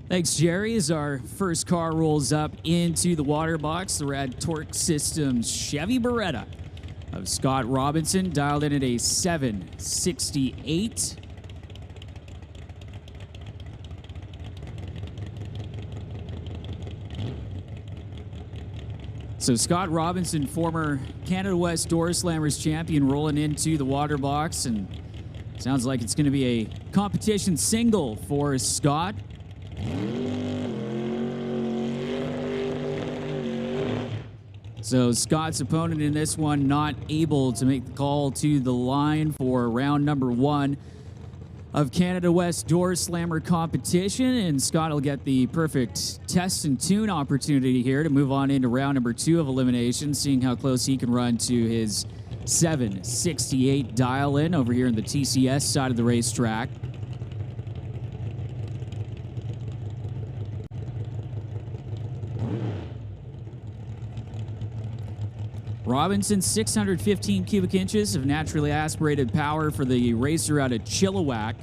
Thanks, Jerry. As our first car rolls up into the water box, the Rad Torque Systems Chevy Beretta of Scott Robinson, dialed in at a 768. So Scott Robinson, former Canada West Doorslammers champion, rolling into the water box, and sounds like it's going to be a competition single for Scott. So Scott's opponent in this one not able to make the call to the line for round number 1 of Canada West Door Slammer competition, and Scott will get the perfect test and tune opportunity here to move on into round number 2 of elimination, seeing how close he can run to his 768 dial-in over here in the TCS side of the racetrack. Robinson's 615 cubic inches of naturally aspirated power for the racer out of Chilliwack.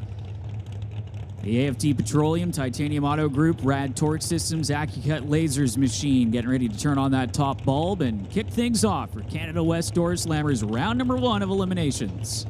The AFT Petroleum, Titanium Auto Group, Rad Torque Systems, AccuCut Lasers machine getting ready to turn on that top bulb and kick things off for Canada West Door Slammers round number 1 of eliminations.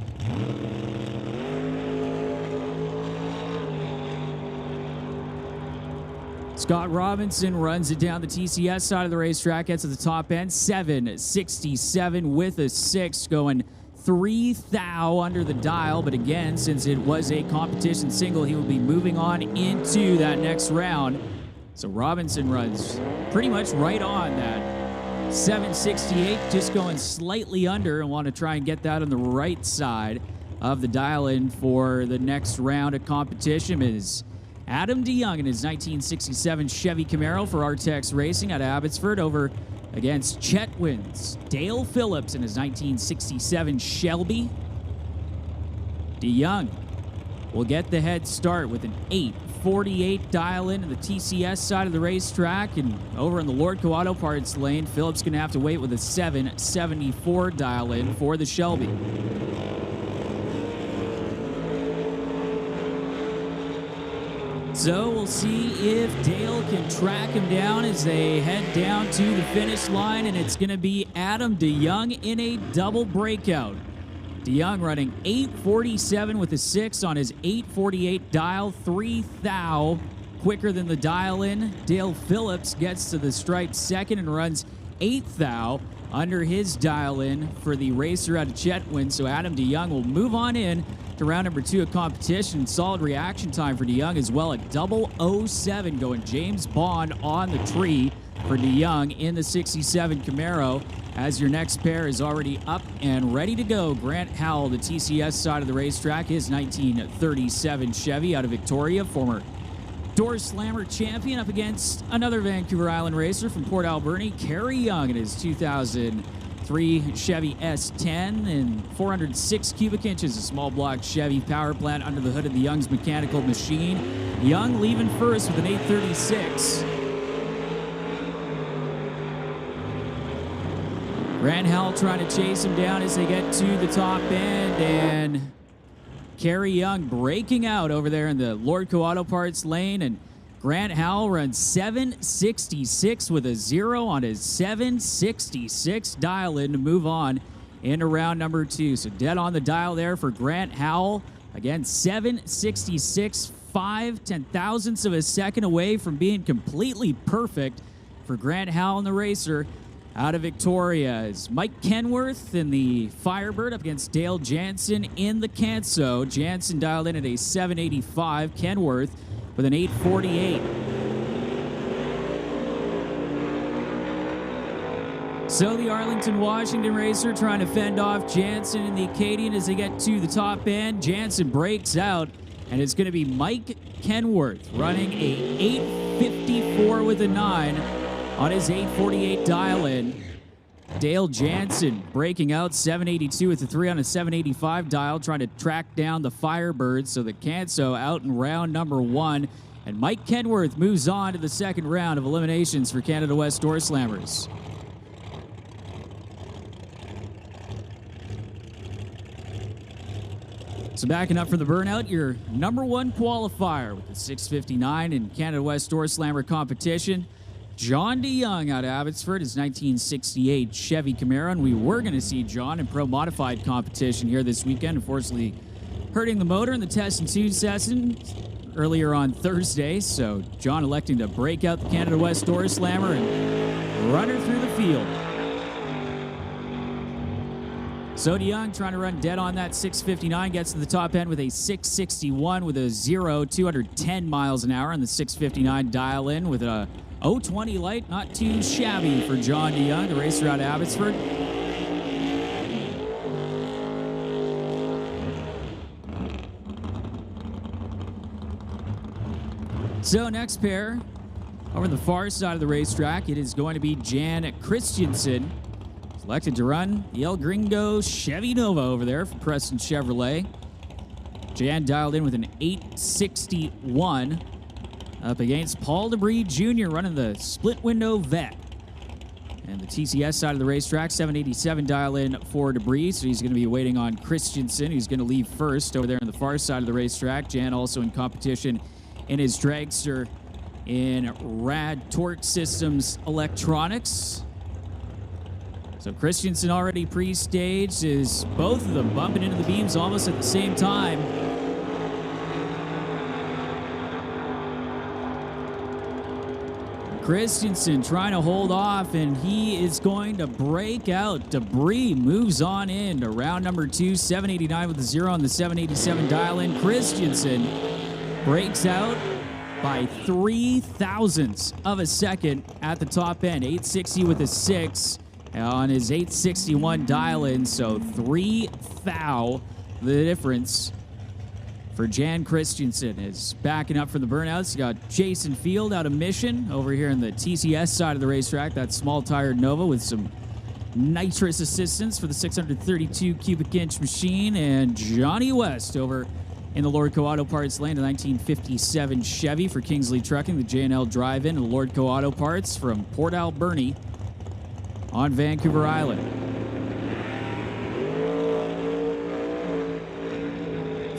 Scott Robinson runs it down the TCS side of the racetrack, gets to the top end, 767 with a 6, going 3 thou under the dial. But again, since it was a competition single, he will be moving on into that next round. So Robinson runs pretty much right on that 768, just going slightly under, and want to try and get that on the right side of the dial-in for the next round of competition. Is Adam DeYoung in his 1967 Chevy Camaro for Artex Racing out of Abbotsford over against Chetwynd's Dale Phillips in his 1967 Shelby. DeYoung will get the head start with an 848 dial-in to the TCS side of the racetrack, and over in the Lord Auto Parts lane, Phillips going to have to wait with a 774 dial-in for the Shelby. So we'll see if Dale can track him down as they head down to the finish line, and it's going to be Adam DeYoung in a double breakout. DeYoung running 847 with a 6 on his 848 dial, 3 thou quicker than the dial-in. Dale Phillips gets to the stripe second and runs 8 thou under his dial-in for the racer out of Chetwynd. So Adam DeYoung will move on in to round number 2 of competition. Solid reaction time for DeYoung as well at 007, going James Bond on the tree for DeYoung in the 67 Camaro. As your next pair is already up and ready to go, Grant Howell, the TCS side of the racetrack, his 1937 Chevy out of Victoria, former Door Slammer champion, up against another Vancouver Island racer from Port Alberni, Kerry Young, in his 2003 Chevy S10 and 406 cubic inches, a small block Chevy power plant under the hood of the Young's mechanical machine. Young leaving first with an 836. Grant Howell trying to chase him down as they get to the top end, and Kerry Young breaking out over there in the Lordco Auto Parts lane, and Grant Howell runs 766 with a 0 on his 766 dial-in to move on into round number 2. So dead on the dial there for Grant Howell. Again, 766, 0.5 of a second away from being completely perfect for Grant Howell and the racer out of Victoria. Is Mike Kenworth in the Firebird up against Dale Jansen in the Canso. Jansen dialed in at a 785. Kenworth with an 848. So the Arlington, Washington racer trying to fend off Jansen and the Acadian as they get to the top end. Jansen breaks out, and it's going to be Mike Kenworth running a 854 with a 9 on his 848 dial-in. Dale Jansen breaking out 782 with a 3 on a 785 dial, trying to track down the Firebird. So the Canso out in round number 1. And Mike Kenworth moves on to the second round of eliminations for Canada West Door Slammers. So backing up for the burnout, your number one qualifier with the 659 in Canada West Doorslammer competition, John DeYoung out of Abbotsford, his 1968 Chevy Camaro, and we were going to see John in Pro Modified competition here this weekend. Unfortunately, hurting the motor in the test and tune session earlier on Thursday, so John electing to break out the Canada West Doorslammer and run her through the field. So DeYoung trying to run dead on that 659, gets to the top end with a 661 with a 210 miles an hour on the 659 dial in with a 020 light, not too shabby for John DeYoung, the racer out of Abbotsford. So next pair, over the far side of the racetrack, it is going to be Jan Christensen, selected to run the El Gringo Chevy Nova over there for Preston Chevrolet. Jan dialed in with an 861 up against Paul Debris Jr. running the split window vet. And the TCS side of the racetrack, 787 dial in for Debris, so he's going to be waiting on Christensen, who's going to leave first over there on the far side of the racetrack. Jan also in competition in his dragster in Rad Torque Systems Electronics. So Christensen already pre-staged, is both of them bumping into the beams almost at the same time. Christensen trying to hold off, and he is going to break out. Debris moves on in to round number 2, 789 with a 0 on the 787 dial-in. Christensen breaks out by 0.003 of a second at the top end. 860 with a 6 on his 861 dial-in, so 3 thou the difference for Jan Christensen. Is backing up for the burnouts. You got Jason Field out of Mission over here in the TCS side of the racetrack. That small tired Nova with some nitrous assistance for the 632 cubic inch machine. And Johnny West over in the Lordco Auto Parts lane, a 1957 Chevy for Kingsley Trucking, the J&L drive-in, and Lordco Auto Parts from Port Alberni on Vancouver Island.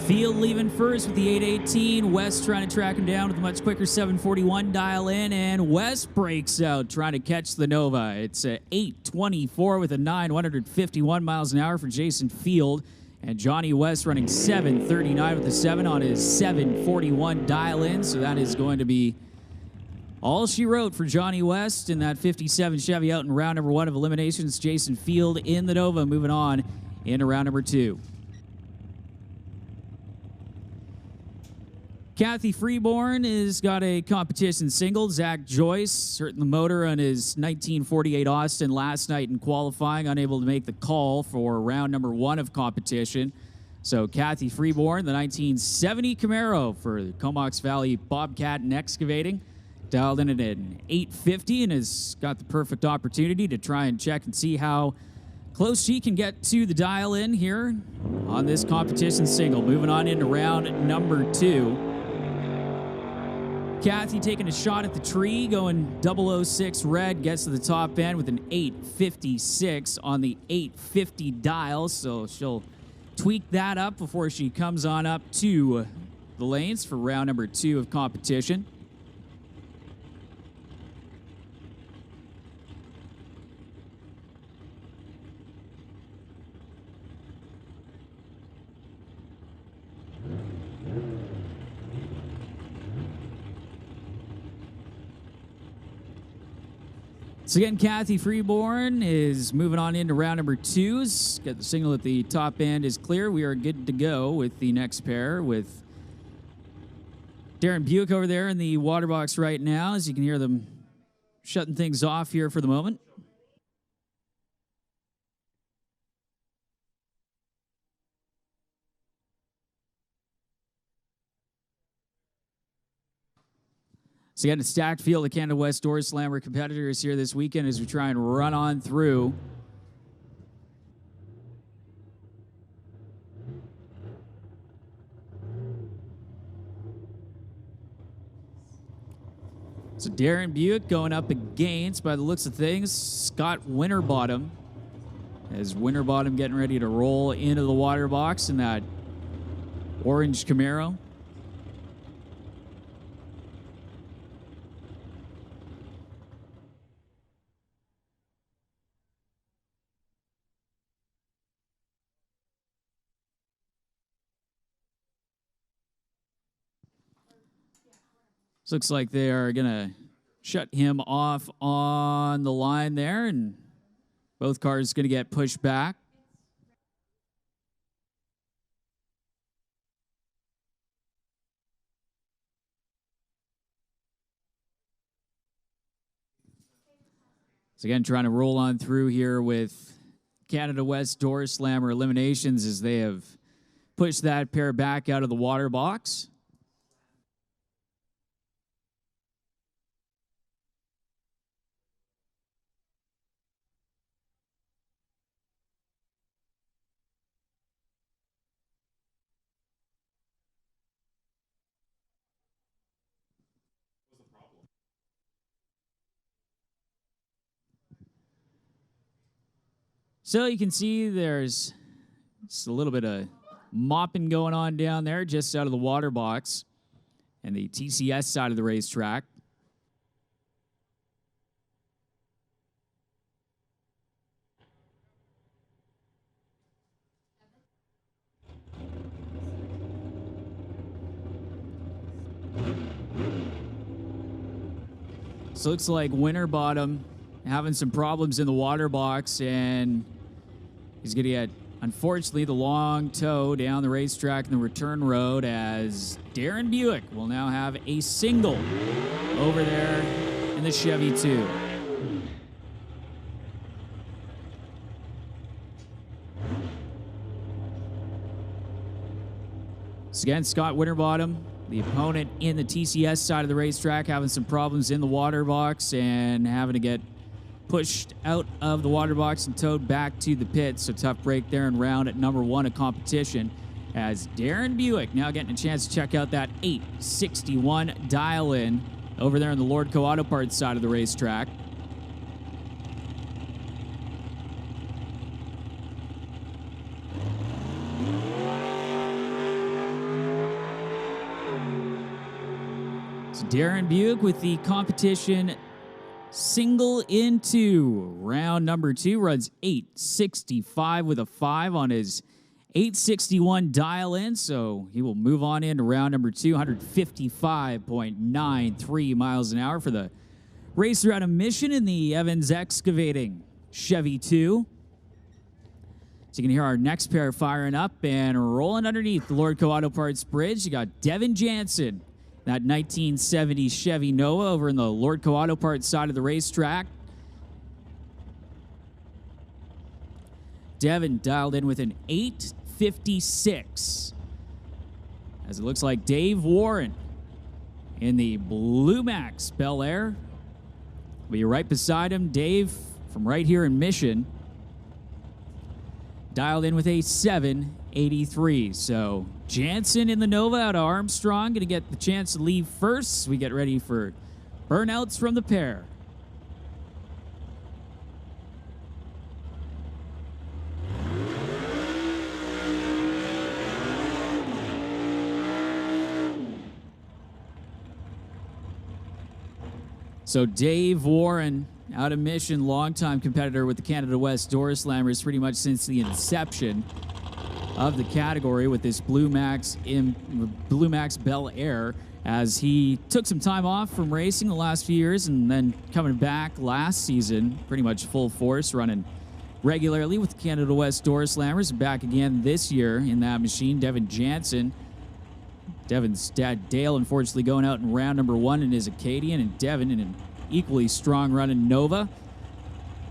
Field leaving first with the 818. West trying to track him down with a much quicker 741 dial in, and West breaks out trying to catch the Nova. It's a 824 with a 151 miles an hour for Jason Field, and Johnny West running 739 with a 7 on his 741 dial in. So that is going to be all she wrote for Johnny West in that 57 Chevy out in round number 1 of eliminations. Jason Field in the Nova moving on into round number 2. Kathy Freeborn has got a competition single. Zach Joyce hurting the motor on his 1948 Austin last night in qualifying, unable to make the call for round number 1 of competition. So Kathy Freeborn, the 1970 Camaro for the Comox Valley Bobcat and Excavating, dialed in at an 850 and has got the perfect opportunity to try and check and see how close she can get to the dial in here on this competition single. Moving on into round number 2. Kathy taking a shot at the tree, going 006 red, gets to the top end with an 856 on the 850 dial, so she'll tweak that up before she comes on up to the lanes for round number 2 of competition. So again, Kathy Freeborn is moving on into round number 2. Got the signal at the top end is clear. We are good to go with the next pair with Darren Buick over there in the water box right now, as you can hear them shutting things off here for the moment. So again, a stacked field of Canada West Doorslammer competitors here this weekend as we try and run on through. So Darren Buick going up against, by the looks of things, Scott Winterbottom. As Winterbottom getting ready to roll into the water box in that orange Camaro. So looks like they are going to shut him off on the line there, and both cars going to get pushed back. So again, trying to roll on through here with Canada West Doorslammer eliminations as they have pushed that pair back out of the water box. So you can see there's just a little bit of mopping going on down there just out of the water box and the TCS side of the racetrack. So looks like Winterbottom having some problems in the water box, and he's going to get, unfortunately, the long tow down the racetrack and the return road as Darren Buick will now have a single over there in the Chevy 2. So again, Scott Winterbottom, the opponent in the TCS side of the racetrack, having some problems in the water box and having to get pushed out of the water box and towed back to the pit. So tough break there in round at number 1 of competition as Darren Buick now getting a chance to check out that 861 dial-in over there on the Lordco Auto Parts side of the racetrack. So Darren Buick with the competition single into round number 2, runs 865 with a 5 on his 861 dial-in, so he will move on into round number 2, 155.93 miles an hour for the racer out of Mission in the Evans Excavating Chevy 2. So you can hear our next pair firing up and rolling underneath the Lordco Auto Parts bridge. You got Devin Jansen, that 1970 Chevy Nova over in the Lordco Auto Parts side of the racetrack. Devin dialed in with an 856. As it looks like Dave Warren in the Blue Max Bel Air will be right beside him. Dave from right here in Mission dialed in with a 783. So Jansen in the Nova out of Armstrong going to get the chance to leave first. We get ready for burnouts from the pair. So Dave Warren out of Mission, longtime competitor with the Canada West Doorslammers pretty much since the inception of the category with this Blue Max Bel Air, as he took some time off from racing the last few years and then coming back last season pretty much full force, running regularly with the Canada West Doorslammers, and back again this year in that machine. Devin Jansen, Devin's dad Dale unfortunately going out in round number 1 in his Acadian, and Devin in an equally strong run in Nova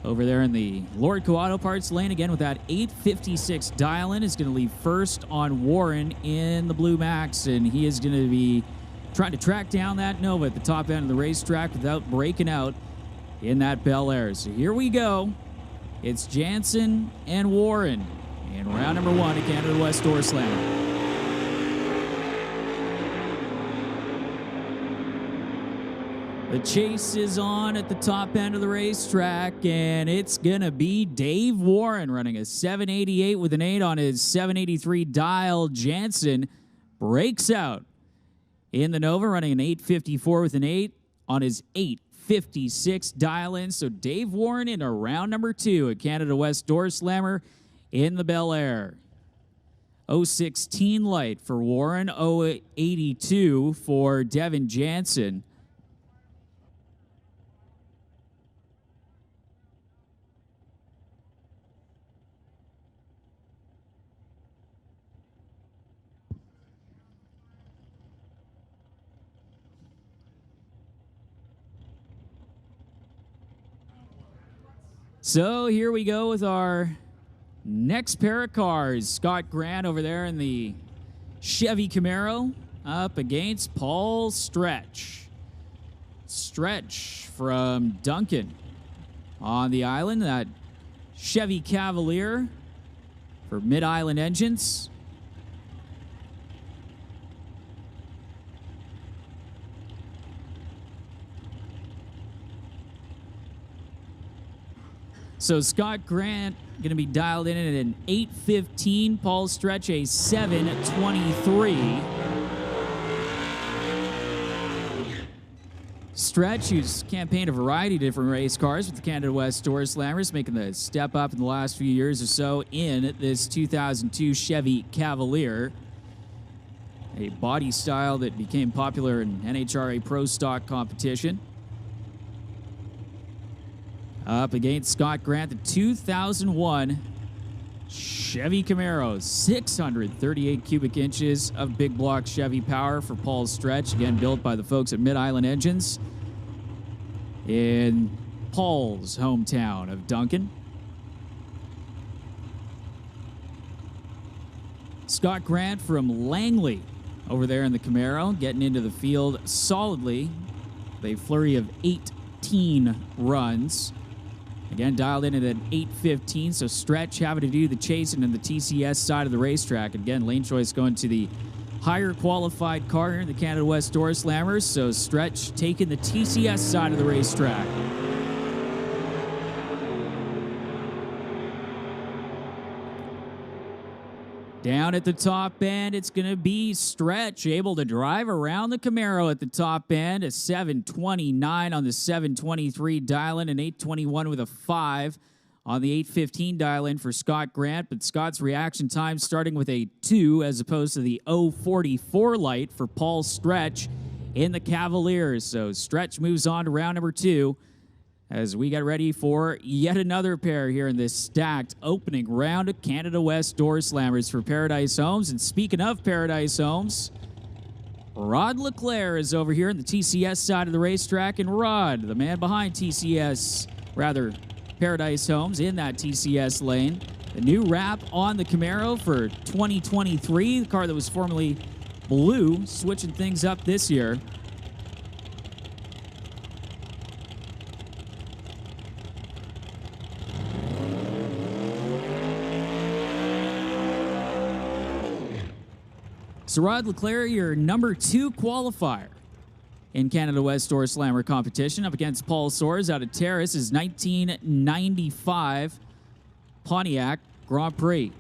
over there in the Lordco Auto Parts lane again with that 856 dial-in. Is going to leave first on Warren in the Blue Max, and he is going to be trying to track down that Nova at the top end of the racetrack without breaking out in that Bel Air. So here we go. It's Jansen and Warren in round number 1 at Canada West Doorslammer. The chase is on at the top end of the racetrack, and it's going to be Dave Warren running a 788 with an 8 on his 783 dial. Jansen breaks out in the Nova, running an 8:54 with an 8 on his 8:56 dial-in. So Dave Warren in a round number 2 at Canada West Doorslammer in the Bel Air. 016 light for Warren, 082 for Devin Jansen. So here we go with our next pair of cars. Scott Grant over there in the Chevy Camaro up against Paul Stretch. Stretch from Duncan on the island. That Chevy Cavalier for Mid-Island Engines. So Scott Grant going to be dialed in at an 8:15. Paul Stretch a 7:23. Stretch, who's campaigned a variety of different race cars with the Canada West Doorslammers, making the step up in the last few years or so in this 2002 Chevy Cavalier, a body style that became popular in NHRA Pro Stock competition. Up against Scott Grant, the 2001 Chevy Camaro. 638 cubic inches of big block Chevy power for Paul Stretch. Again, built by the folks at Mid-Island Engines in Paul's hometown of Duncan. Scott Grant from Langley over there in the Camaro, getting into the field solidly. A flurry of 18 runs. Again, dialed in at an 8:15, so Stretch having to do the chasing in the TCS side of the racetrack. Again, lane choice going to the higher qualified car here in the Canada West Doorslammers, so Stretch taking the TCS side of the racetrack. Down at the top end, it's going to be Stretch, able to drive around the Camaro at the top end. A 7:29 on the 7:23 dial-in, an 8:21 with a 5 on the 8:15 dial-in for Scott Grant. But Scott's reaction time starting with a 2 as opposed to the 0:44 light for Paul Stretch in the Cavaliers. So Stretch moves on to round number 2 as we get ready for yet another pair here in this stacked opening round of Canada West Doorslammers for Paradise Homes. And speaking of Paradise Homes, Rod Leclerc is over here in the TCS side of the racetrack. And Rod, the man behind Paradise Homes in that TCS lane. The new wrap on the Camaro for 2023, the car that was formerly blue, switching things up this year. So Rod Leclerc, your number 2 qualifier in Canada West Doorslammer competition, up against Paul Soares out of Terrace, his 1995 Pontiac Grand Prix.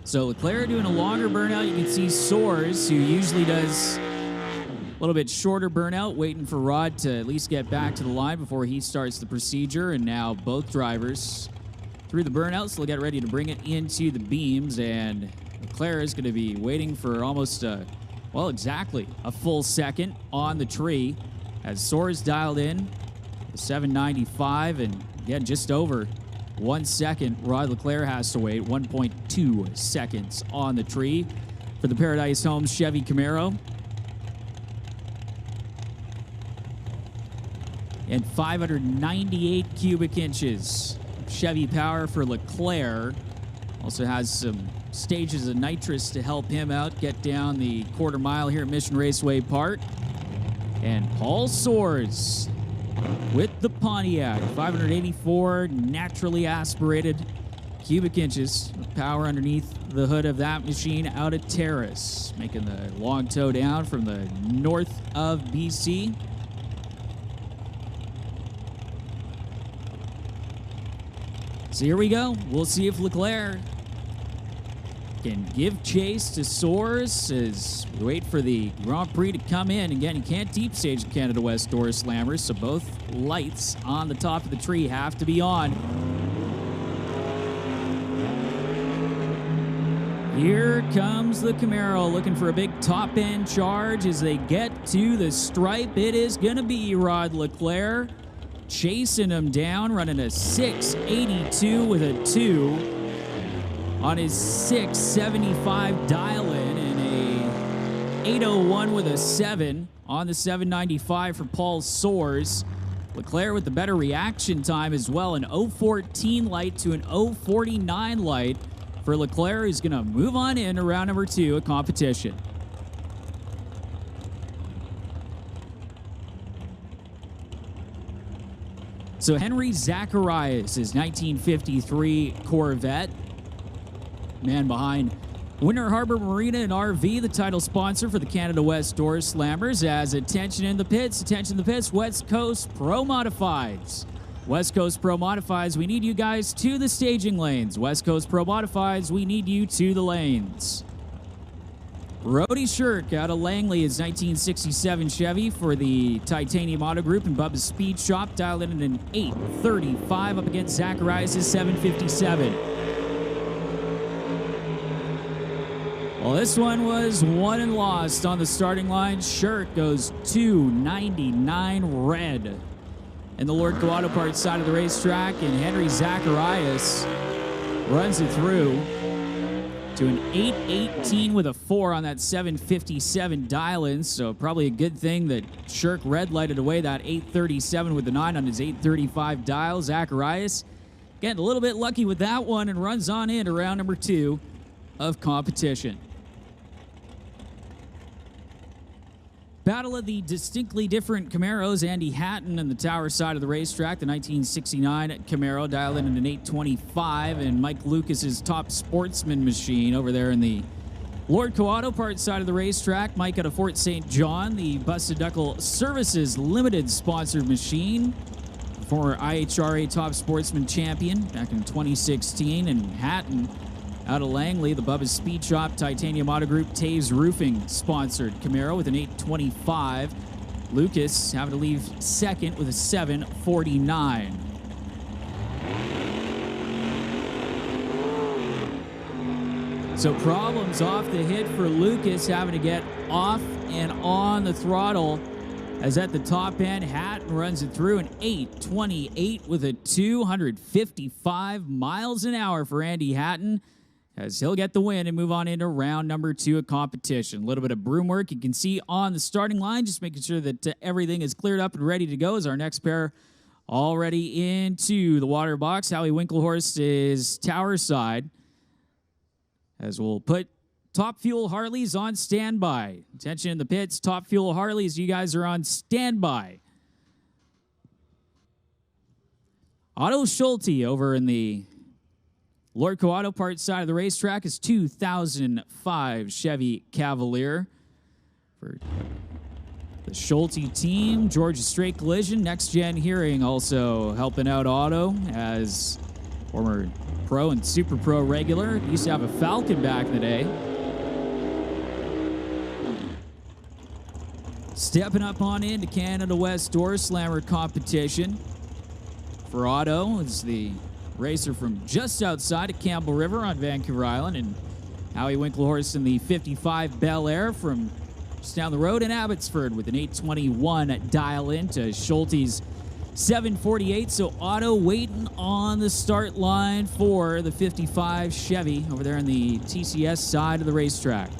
So Leclerc doing a longer burnout. You can see Soares, who usually does a little bit shorter burnout, waiting for Rod to at least get back to the line before he starts the procedure. And now both drivers through the burnout, so they'll get ready to bring it into the beams. And Leclerc is going to be waiting for almost, exactly a full second on the tree as Soares dialed in the 795. And again, just over 1 second, Rod Leclerc has to wait. 1.2 seconds on the tree for the Paradise Homes Chevy Camaro. And 598 cubic inches Chevy power for Leclerc. Also has some stages of nitrous to help him out get down the quarter mile here at Mission Raceway Park. And Paul Soares with the Pontiac, 584 naturally aspirated cubic inches of power underneath the hood of that machine out of Terrace, making the long tow down from the north of BC. So here we go. We'll see if Leclerc can give chase to Soares as we wait for the Grand Prix to come in. Again, you can't deep stage the Canada West Doorslammers, so both lights on the top of the tree have to be on. Here comes the Camaro looking for a big top-end charge as they get to the stripe. It is going to be Rod Leclerc chasing him down, running a 6.82 with a 2 on his 6.75 dial-in, and a 8.01 with a 7 on the 7.95 for Paul Soares. Leclerc with the better reaction time as well, an 0.14 light to an 0.49 light for Leclerc, who's going to move on into round number 2 of competition. So Henry Zacharias' 1953 Corvette, man behind Winter Harbor Marina and RV, the title sponsor for the Canada West Doorslammers, as attention in the pits, West Coast Pro Modifieds. West Coast Pro Modifieds, we need you guys to the staging lanes. West Coast Pro Modifieds, we need you to the lanes. Brody Shirk out of Langley is 1967 Chevy for the Titanium Auto Group and Bubba's Speed Shop, dialed in at an 8.35 up against Zacharias' 7.57. Well, this one was won and lost on the starting line. Shirk goes 2.99 red in the Lordco Auto Parts side of the racetrack, and Henry Zacharias runs it through to an 8.18 with a 4 on that 7.57 dial-in, so probably a good thing that Shirk red lighted away that 8.37 with the 9 on his 8.35 dial. Zacharias getting a little bit lucky with that one and runs on into round number 2 of competition. Battle of the distinctly different Camaros. Andy Hatton in the tower side of the racetrack, the 1969 Camaro, dialed in at an 8.25, and Mike Lucas's top sportsman machine over there in the Lordco Auto Parts side of the racetrack. Mike out of Fort St. John, the Busted Knuckle Services Limited sponsored machine, former IHRA top sportsman champion back in 2016, and Hatton out of Langley, the Bubba's Speed Shop Titanium Auto Group Taves Roofing sponsored Camaro with an 8.25. Lucas having to leave second with a 7.49. So problems off the hit for Lucas, having to get off and on the throttle, as at the top end, Hatton runs it through an 8.28 with a 255 miles an hour for Andy Hatton, as he'll get the win and move on into round number 2 of competition. A little bit of broom work you can see on the starting line, just making sure that everything is cleared up and ready to go, as our next pair already into the water box. Howie Winklehorst is tower side, as we'll put Top Fuel Harleys on standby. Attention in the pits, Top Fuel Harleys, you guys are on standby. Otto Schulte over in the Lordco Auto Parts side of the racetrack is 2005 Chevy Cavalier for the Schulte team. Georgia Straight Collision, Next Gen Hearing also helping out Otto as former pro and super pro regular. Used to have a Falcon back in the day. Stepping up on into Canada West Doorslammer competition for Otto is the racer from just outside of Campbell River on Vancouver Island, and Howie Winklehorst in the 55 Bel Air from just down the road in Abbotsford with an 8.21 dial-in to Schulte's 7.48. So Otto waiting on the start line for the 55 Chevy over there on the TCS side of the racetrack.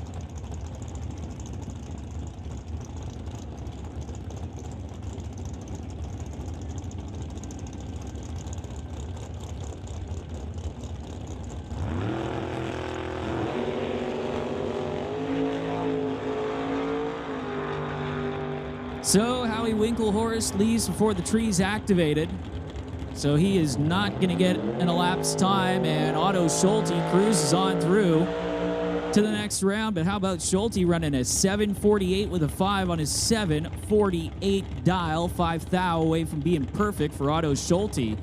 So Howie Winklehorst leaves before the tree's activated. So he is not going to get an elapsed time, and Otto Schulte cruises on through to the next round. But how about Schulte running a 7.48 with a 5 on his 7.48 dial, 5 thou away from being perfect for Otto Schulte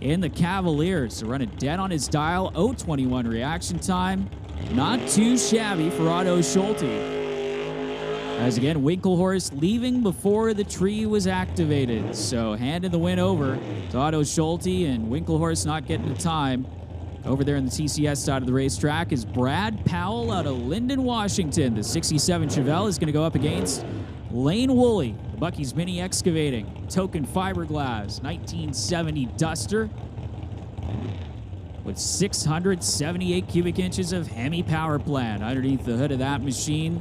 in the Cavaliers. So running dead on his dial, 0.21 reaction time. Not too shabby for Otto Schulte. As again, Winklehorst leaving before the tree was activated. So handing the win over to Otto Schulte, and Winklehorst not getting the time. Over there on the TCS side of the racetrack is Brad Powell out of Linden, Washington. The 67 Chevelle is going to go up against Lane Woolley, the Bucky's Mini Excavating, Token Fiberglass, 1970 Duster with 678 cubic inches of Hemi power plant underneath the hood of that machine.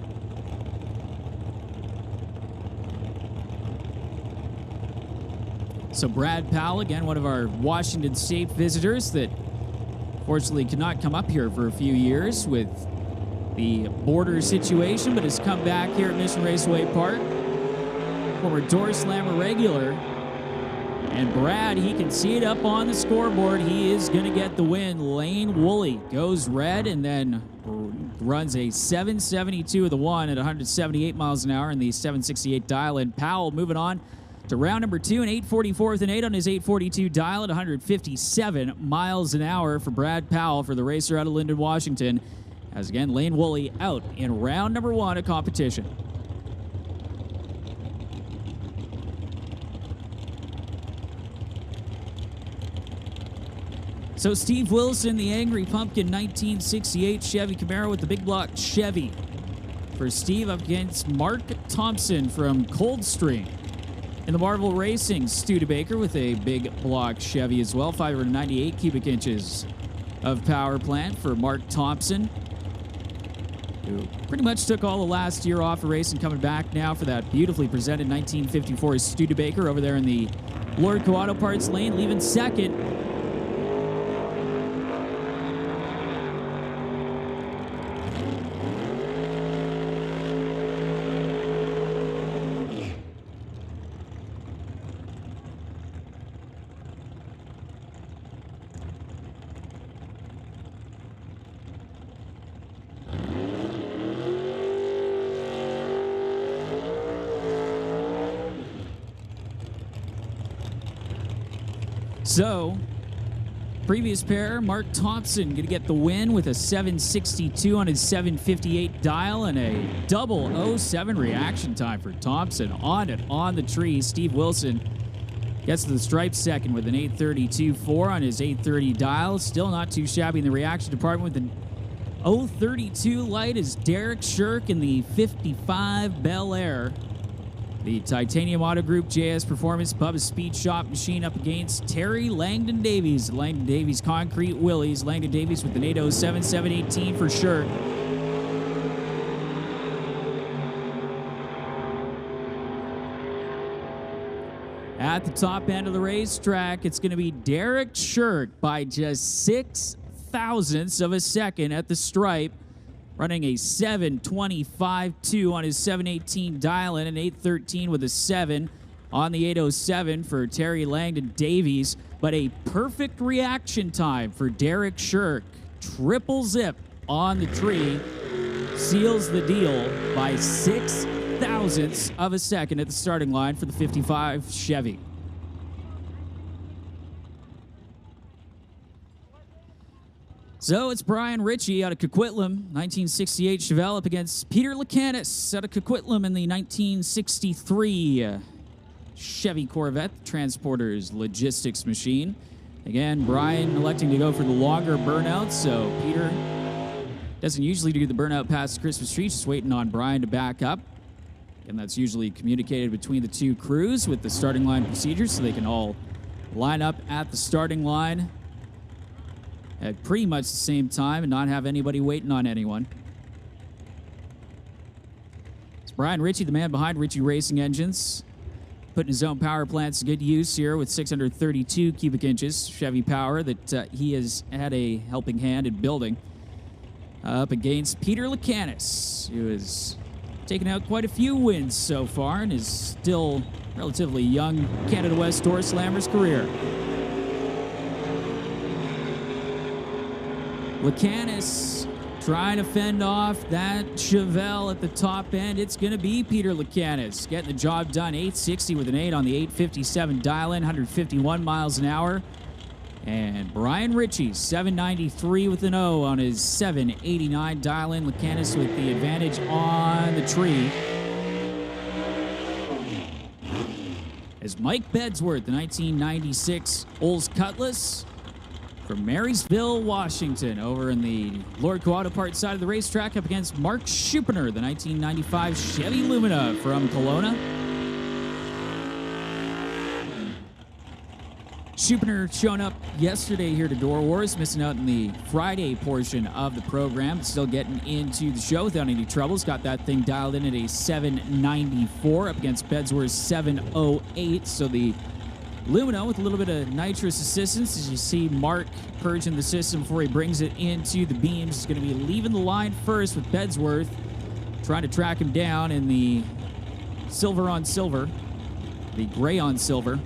So Brad Powell, again, one of our Washington State visitors that fortunately could not come up here for a few years with the border situation, but has come back here at Mission Raceway Park. Former Doorslammer regular. And Brad, he can see it up on the scoreboard. He is going to get the win. Lane Woolley goes red and then runs a 772 with the one at 178 miles an hour in the 768 dial. And Powell moving on to round number 2, an 844 with an 8 on his 842 dial at 157 miles an hour for Brad Powell for the racer out of Linden, Washington. As again, Lane Woolley out in round number 1 of competition. So Steve Wilson, the Angry Pumpkin 1968 Chevy Camaro with the big block Chevy. For Steve up against Mark Thompson from Coldstream. In the Marvel Racing, Studebaker with a big block Chevy as well. 598 cubic inches of power plant for Mark Thompson, who pretty much took all the last year off of racing, coming back now for that beautifully presented 1954 Studebaker over there in the Lordco Auto Parts lane, leaving second. So, previous pair, Mark Thompson going to get the win with a 762 on his 758 dial and a double 07 reaction time for Thompson. On it, on the tree. Steve Wilson gets to the stripe second with an 832.4 on his 830 dial. Still not too shabby in the reaction department with an 032 light is Derek Shirk in the 55 Bel Air. The Titanium Auto Group JS Performance Bubba Speed Shop machine up against Terry Langdon Davies. Langdon Davies Concrete Willies. Langdon Davies with an 807 718 for sure. At the top end of the racetrack, it's going to be Derek Shirk by just 6 thousandths of a second at the stripe, running a 725.2 on his 718 dial and an 813 with a 7 on the 807 for Terry Langdon Davies. But a perfect reaction time for Derek Shirk. Triple zip on the tree. Seals the deal by 6 thousandths of a second at the starting line for the 55 Chevy. So it's Brian Ritchie out of Coquitlam, 1968 Chevelle up against Peter Lacanis out of Coquitlam in the 1963 Chevy Corvette Transporter's logistics machine. Again, Brian electing to go for the longer burnout, so Peter doesn't usually do the burnout past the Christmas tree, just waiting on Brian to back up. And that's usually communicated between the two crews with the starting line procedure, so they can all line up at the starting line at pretty much the same time and not have anybody waiting on anyone. It's Brian Ritchie, the man behind Ritchie Racing Engines, putting his own power plants to good use here with 632 cubic inches Chevy power that he has had a helping hand in building. Up against Peter Lacanis, who has taken out quite a few wins so far and is still relatively young Canada West Doorslammers career. Lacanis trying to fend off that Chevelle at the top end. It's going to be Peter Lacanis getting the job done. 860 with an 8 on the 857 dial-in, 151 miles an hour And Brian Ritchie, 793 with an O on his 789 dial-in. Lucanus with the advantage on the tree. As Mike Bedsworth, the 1996 Olds Cutlass from Marysville, Washington, over in the Lord Coauto Parts side of the racetrack, up against Mark Schuppener, the 1995 Chevy Lumina from Kelowna. Schuppener showing up yesterday here to Doorwarz, missing out in the Friday portion of the program, but still getting into the show without any troubles. Got that thing dialed in at a 794 up against Bedsworth's 708. So the Lumina with a little bit of nitrous assistance, as you see Mark purging the system before he brings it into the beams. Is going to be leaving the line first with Bedsworth, trying to track him down in the silver on silver, the gray on silver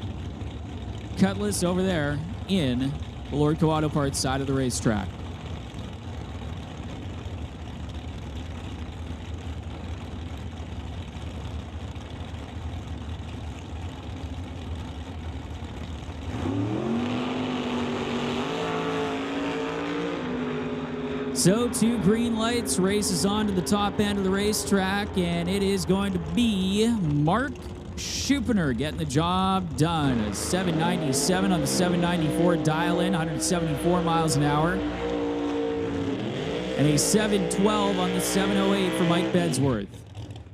Cutlass over there in the Lord Coauto Parts side of the racetrack. So 2 green lights, races on to the top end of the racetrack, and it is going to be Mark Schuppener getting the job done. A 797 on the 794 dial-in, 174 miles an hour. And a 712 on the 708 for Mike Bedsworth.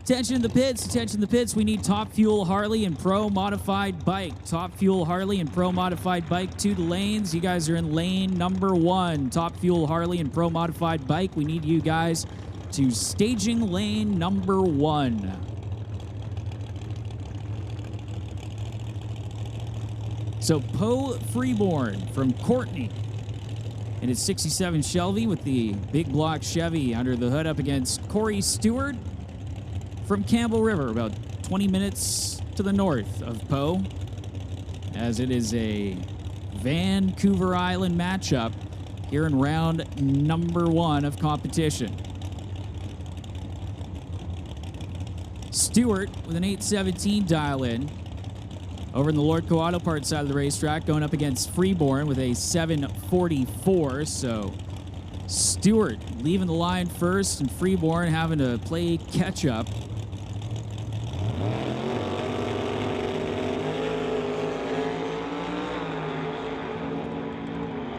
Attention to the pits, attention to the pits. We need Top Fuel Harley and Pro Modified Bike. Top Fuel Harley and Pro Modified Bike to the lanes. You guys are in lane number 1. Top Fuel Harley and Pro Modified Bike. We need you guys to staging lane number 1. So Poe Freeborn from Courtney in his 67 Shelby with the big block Chevy under the hood, up against Corey Stewart from Campbell River, about 20 minutes to the north of Poe, as it is a Vancouver Island matchup here in round number 1 of competition. Stewart with an 817 dial-in over in the Lord Coauto Parts side of the racetrack, going up against Freeborn with a 744. So Stewart leaving the line first and Freeborn having to play catch-up.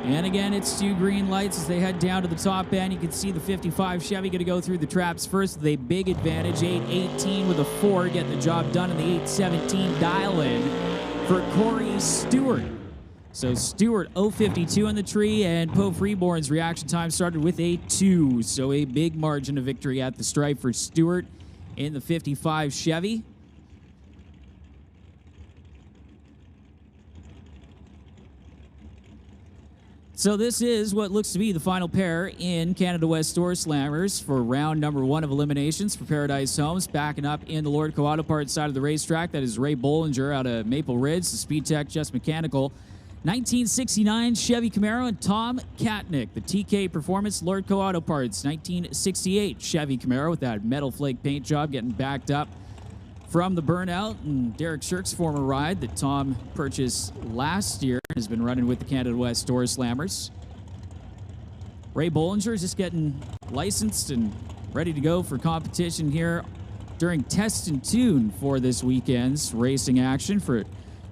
And again, it's 2 green lights as they head down to the top end. You can see the 55 Chevy going to go through the traps first with a big advantage. 818 with a 4, getting the job done in the 817 dial-in for Corey Stewart. So Stewart 052 on the tree, and Poe Freeborn's reaction time started with a 2. So a big margin of victory at the stripe for Stewart in the 55 Chevy. So this is what looks to be the final pair in Canada West Doorslammers for round number 1 of eliminations for Paradise Homes. Backing up in the Lord Coauto Parts side of the racetrack, that is Ray Bollinger out of Maple Ridge, the Speed Tech Just Mechanical 1969 Chevy Camaro, and Tom Katnick, the TK Performance Lord Coauto Parts 1968 Chevy Camaro with that metal flake paint job getting backed up from the burnout, and Derek Shirk's former ride that Tom purchased last year has been running with the Canada West Doorslammers. Ray Bollinger is just getting licensed and ready to go for competition here during Test and Tune for this weekend's racing action for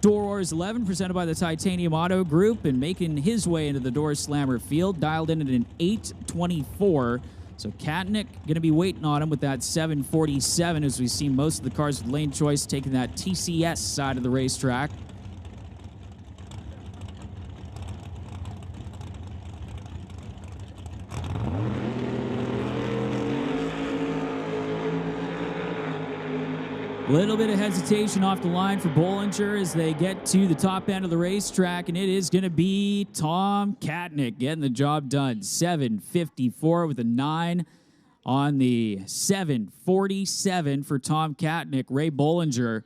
Doorwarz 11, presented by the Titanium Auto Group, and making his way into the Doorslammer field, dialed in at an 824. So Katnick going to be waiting on him with that 747, as we see most of the cars with lane choice taking that TCS side of the racetrack. Little bit of hesitation off the line for Bollinger as they get to the top end of the racetrack, and it is going to be Tom Katnick getting the job done. 754 with a 9 on the 747 for Tom Katnick. Ray Bollinger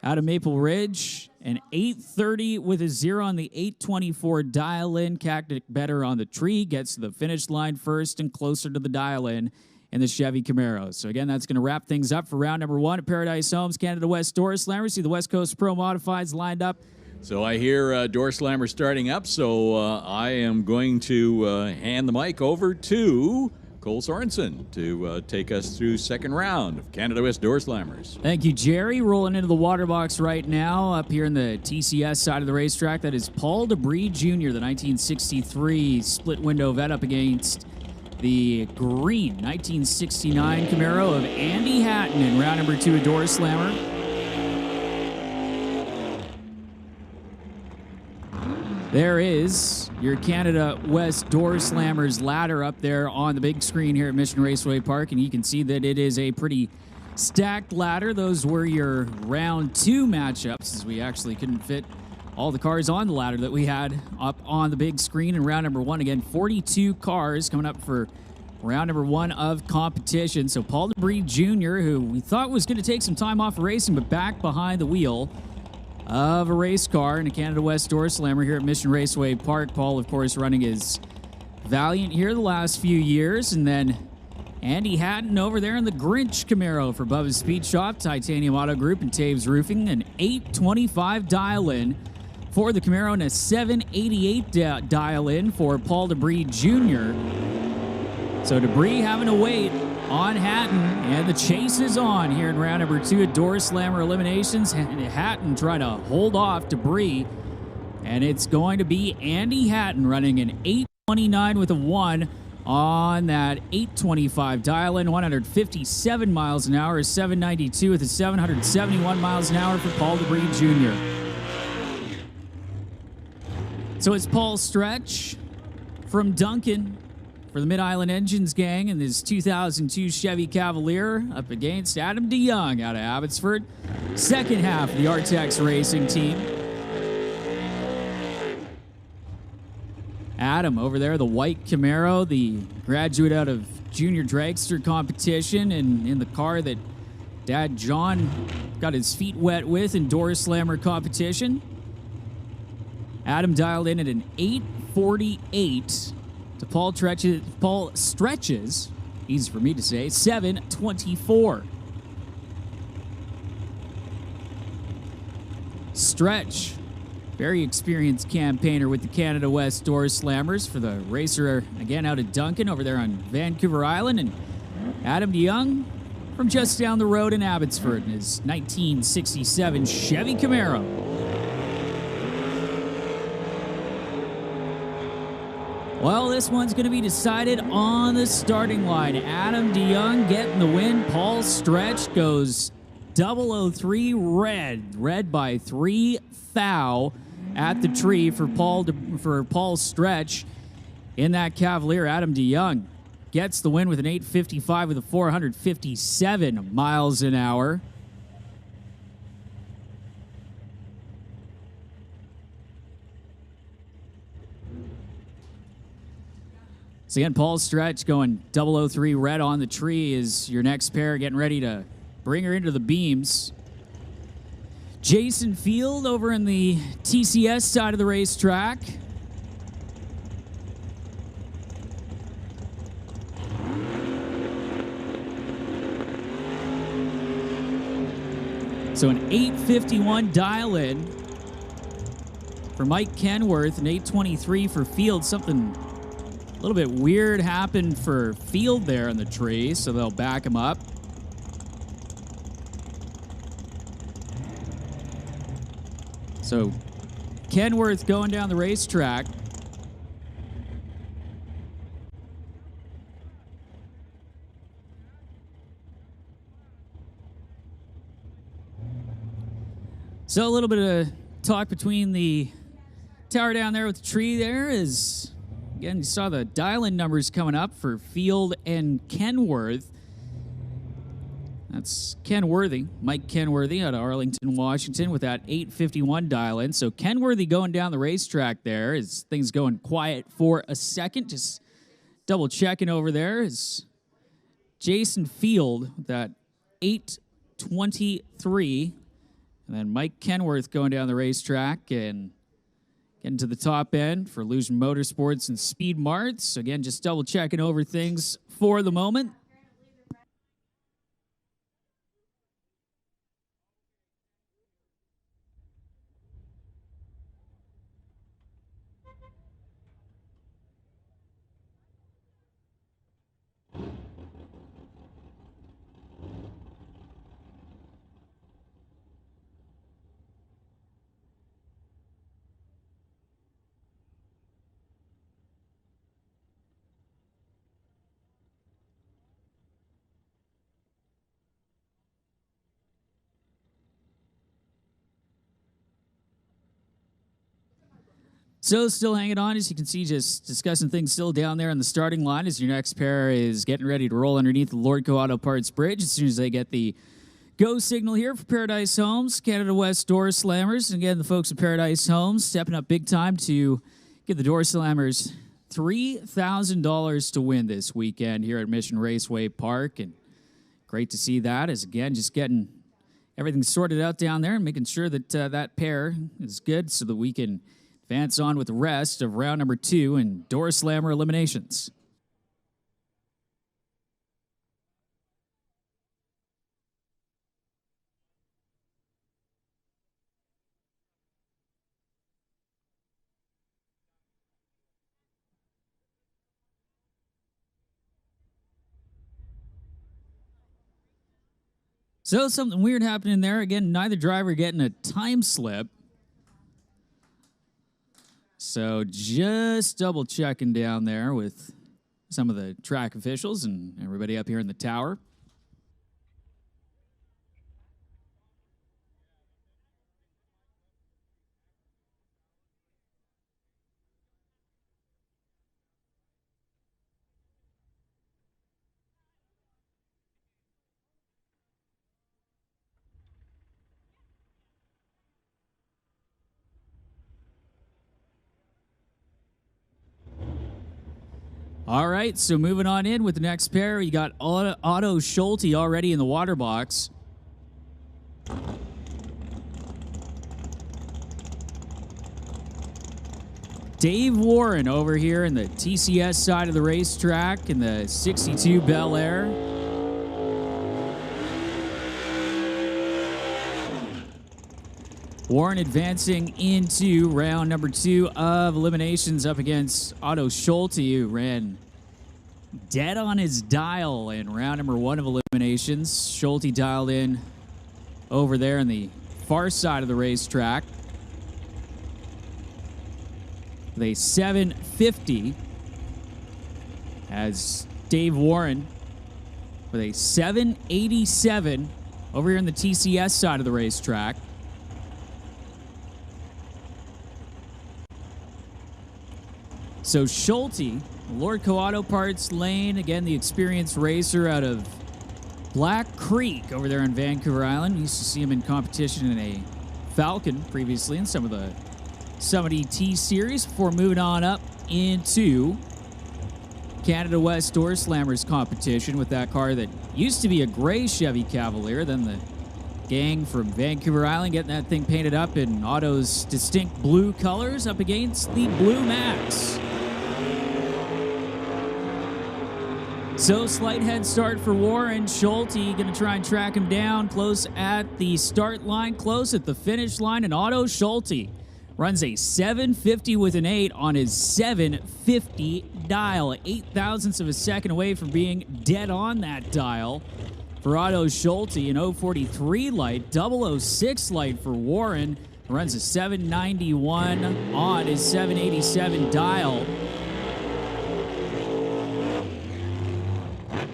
out of Maple Ridge, and 830 with a 0 on the 824 dial-in. Katnick better on the tree, gets to the finish line first and closer to the dial-in in the Chevy Camaro. So again, that's going to wrap things up for round number 1 at Paradise Homes, Canada West Doorslammers. See the West Coast Pro Modifieds lined up So I hear Doorslammer starting up, so I am going to hand the mic over to Cole Sorensen to take us through second round of Canada West Doorslammers. Thank you, Jerry. Rolling into the water box right now up here in the TCS side of the racetrack. That is Paul DeBree Jr., the 1963 split window vet, up against the green 1969 Camaro of Andy Hatton in round number 2 of Doorslammer. There is your Canada West Doorslammers ladder up there on the big screen here at Mission Raceway Park, and you can see that it is a pretty stacked ladder. Those were your round 2 matchups, as we actually couldn't fit all the cars on the ladder that we had up on the big screen in round number 1. Again, 42 cars coming up for round number 1 of competition. So Paul DeBree Jr., who we thought was going to take some time off of racing, but back behind the wheel of a race car in a Canada West Doorslammer here at Mission Raceway Park. Paul, of course, running his Valiant here the last few years. And then Andy Hatton over there in the Grinch Camaro for Bubba's Speed Shop, Titanium Auto Group, and Taves Roofing. An 825 dial-in for the Camaro and a 788 dial-in for Paul DeBree Jr. So DeBree having to wait on Hatton, and the chase is on here in round number 2 at Doorslammer Eliminations. Hatton trying to hold off DeBree, and it's going to be Andy Hatton running an 829 with a 1 on that 825 dial-in, 157 miles an hour, 792 with a 771 miles an hour for Paul DeBree Jr. So it's Paul Stretch from Duncan for the Mid-Island Engines gang and his 2002 Chevy Cavalier up against Adam DeYoung out of Abbotsford. Second half of the Artex Racing team. Adam over there, the white Camaro, the graduate out of junior dragster competition, and in the car that Dad John got his feet wet with in Doorslammer competition. Adam dialed in at an 848 to Paul Stretch's, easy for me to say, 724. Stretch, very experienced campaigner with the Canada West Doorslammers for the racer, again, out of Duncan over there on Vancouver Island. And Adam DeYoung from just down the road in Abbotsford in his 1967 Chevy Camaro. Well, this one's going to be decided on the starting line. Adam DeYoung getting the win. Paul Stretch goes 003 red by 3 thou at the tree for Paul Stretch in that Cavalier. Adam DeYoung gets the win with an 855 with a 457 miles an hour. So again, Paul Stretch going 003 red on the tree is your next pair, getting ready to bring her into the beams. Jason Field over in the TCS side of the racetrack. So an 851 dial-in for Mike Kenworth, an 823 for Field. Something a little bit weird happened for Field there in the tree, so they'll back him up. So Kenworth going down the racetrack. So a little bit of talk between the tower down there with the tree there is, again, you saw the dial-in numbers coming up for Field and Kenworth. That's Kenworthy, Mike Kenworthy out of Arlington, Washington with that 851 dial-in. So Kenworthy going down the racetrack there as things going quiet for a second. Just double checking over there is Jason Field with that 823. And then Mike Kenworth going down the racetrack and getting to the top end for Illusion Motorsports and Speed Marts. So again, just double checking over things for the moment. So still hanging on, as you can see, just discussing things still down there on the starting line as your next pair is getting ready to roll underneath the Lordco Auto Parts Bridge as soon as they get the go signal here for Paradise Homes, Canada West Doorslammers. And again, the folks at Paradise Homes stepping up big time to give the Doorslammers $3,000 to win this weekend here at Mission Raceway Park. And great to see that, as again, just getting everything sorted out down there and making sure that that pair is good so that we can advance on with the rest of round number 2 in Doorslammer eliminations. So something weird happening there. Again, neither driver getting a time slip. So just double checking down there with some of the track officials and everybody up here in the tower. All right, so moving on in with the next pair, you got Otto Schulte already in the water box. Dave Warren over here in the TCS side of the racetrack in the 62 Bel Air. Warren advancing into round number 2 of eliminations up against Otto Schulte, who ran dead on his dial in round number 1 of eliminations. Schulte dialed in over there on the far side of the racetrack with a 750, as Dave Warren with a 787 over here on the TCS side of the racetrack. So Schulte, Lordco Auto Parts lane, again, the experienced racer out of Black Creek over there in Vancouver Island. Used to see him in competition in a Falcon previously in some of the Summit ET series before moving on up into Canada West Doorslammers competition with that car that used to be a gray Chevy Cavalier. Then the gang from Vancouver Island getting that thing painted up in Otto's distinct blue colors up against the Blue Max. So slight head start for Warren. Schulte going to try and track him down close at the start line, close at the finish line, and Otto Schulte runs a 750 with an 8 on his 750 dial. 0.08 of a second away from being dead on that dial for Otto Schulte. An 043 light, 006 light for Warren. Runs a 791 on his 787 dial.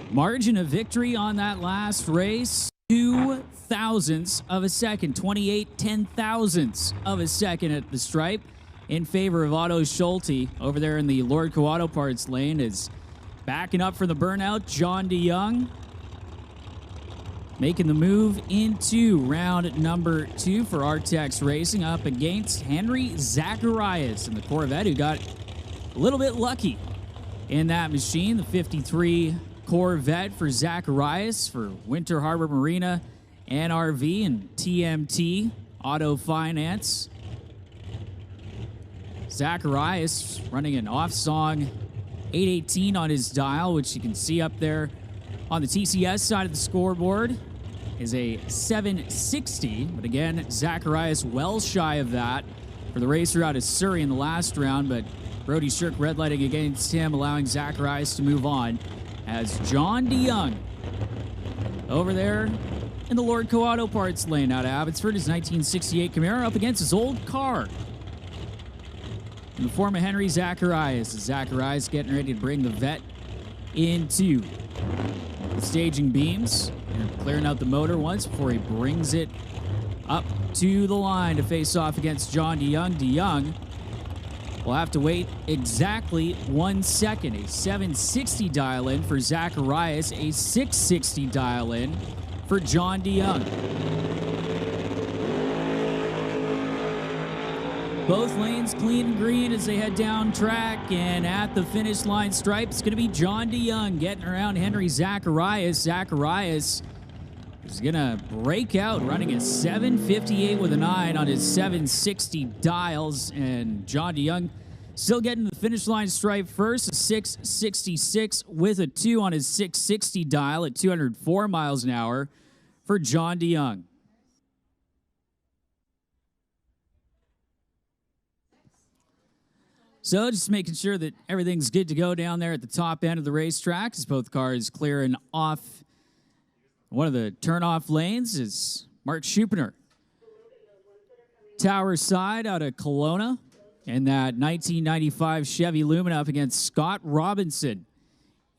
Margin of victory on that last race, 0.02 of a second, 28/10,000ths of a second at the stripe in favor of Otto Schulte over there in the Lordco Auto Parts lane. Is backing up for the burnout, John DeYoung making the move into round number 2 for Artex Racing up against Henry Zacharias in the Corvette, who got a little bit lucky in that machine. The 53 Corvette for Zacharias for Winter Harbor Marina NRV and TMT Auto Finance. Zacharias running an off-song 818 on his dial, which you can see up there on the TCS side of the scoreboard, is a 760. But again, Zacharias well shy of that for the racer out of Surrey in the last round, but Brody Shirk red lighting against him, allowing Zacharias to move on, as John DeYoung over there in the Lordco Auto Parts lane out of Abbotsford, his 1968 Camaro up against his old car in the form of Henry Zacharias. Zacharias getting ready to bring the vet into the staging beams and clearing out the motor once before he brings it up to the line to face off against John DeYoung. DeYoung We'll have to wait exactly 1 second. A 760 dial-in for Zacharias, a 660 dial-in for John DeYoung. Both lanes clean and green as they head down track, and at the finish line stripe, it's going to be John DeYoung getting around Henry Zacharias. Zacharias is going to break out, running a 758 with a 9 on his 760 dials, and John DeYoung still getting to the finish line stripe first, a 666 with a 2 on his 660 dial at 204 miles an hour for John DeYoung. So just making sure that everything's good to go down there at the top end of the racetrack as both cars clearing off one of the turn-off lanes is Mark Schuppener. Tower side out of Kelowna, and that 1995 Chevy Lumina up against Scott Robinson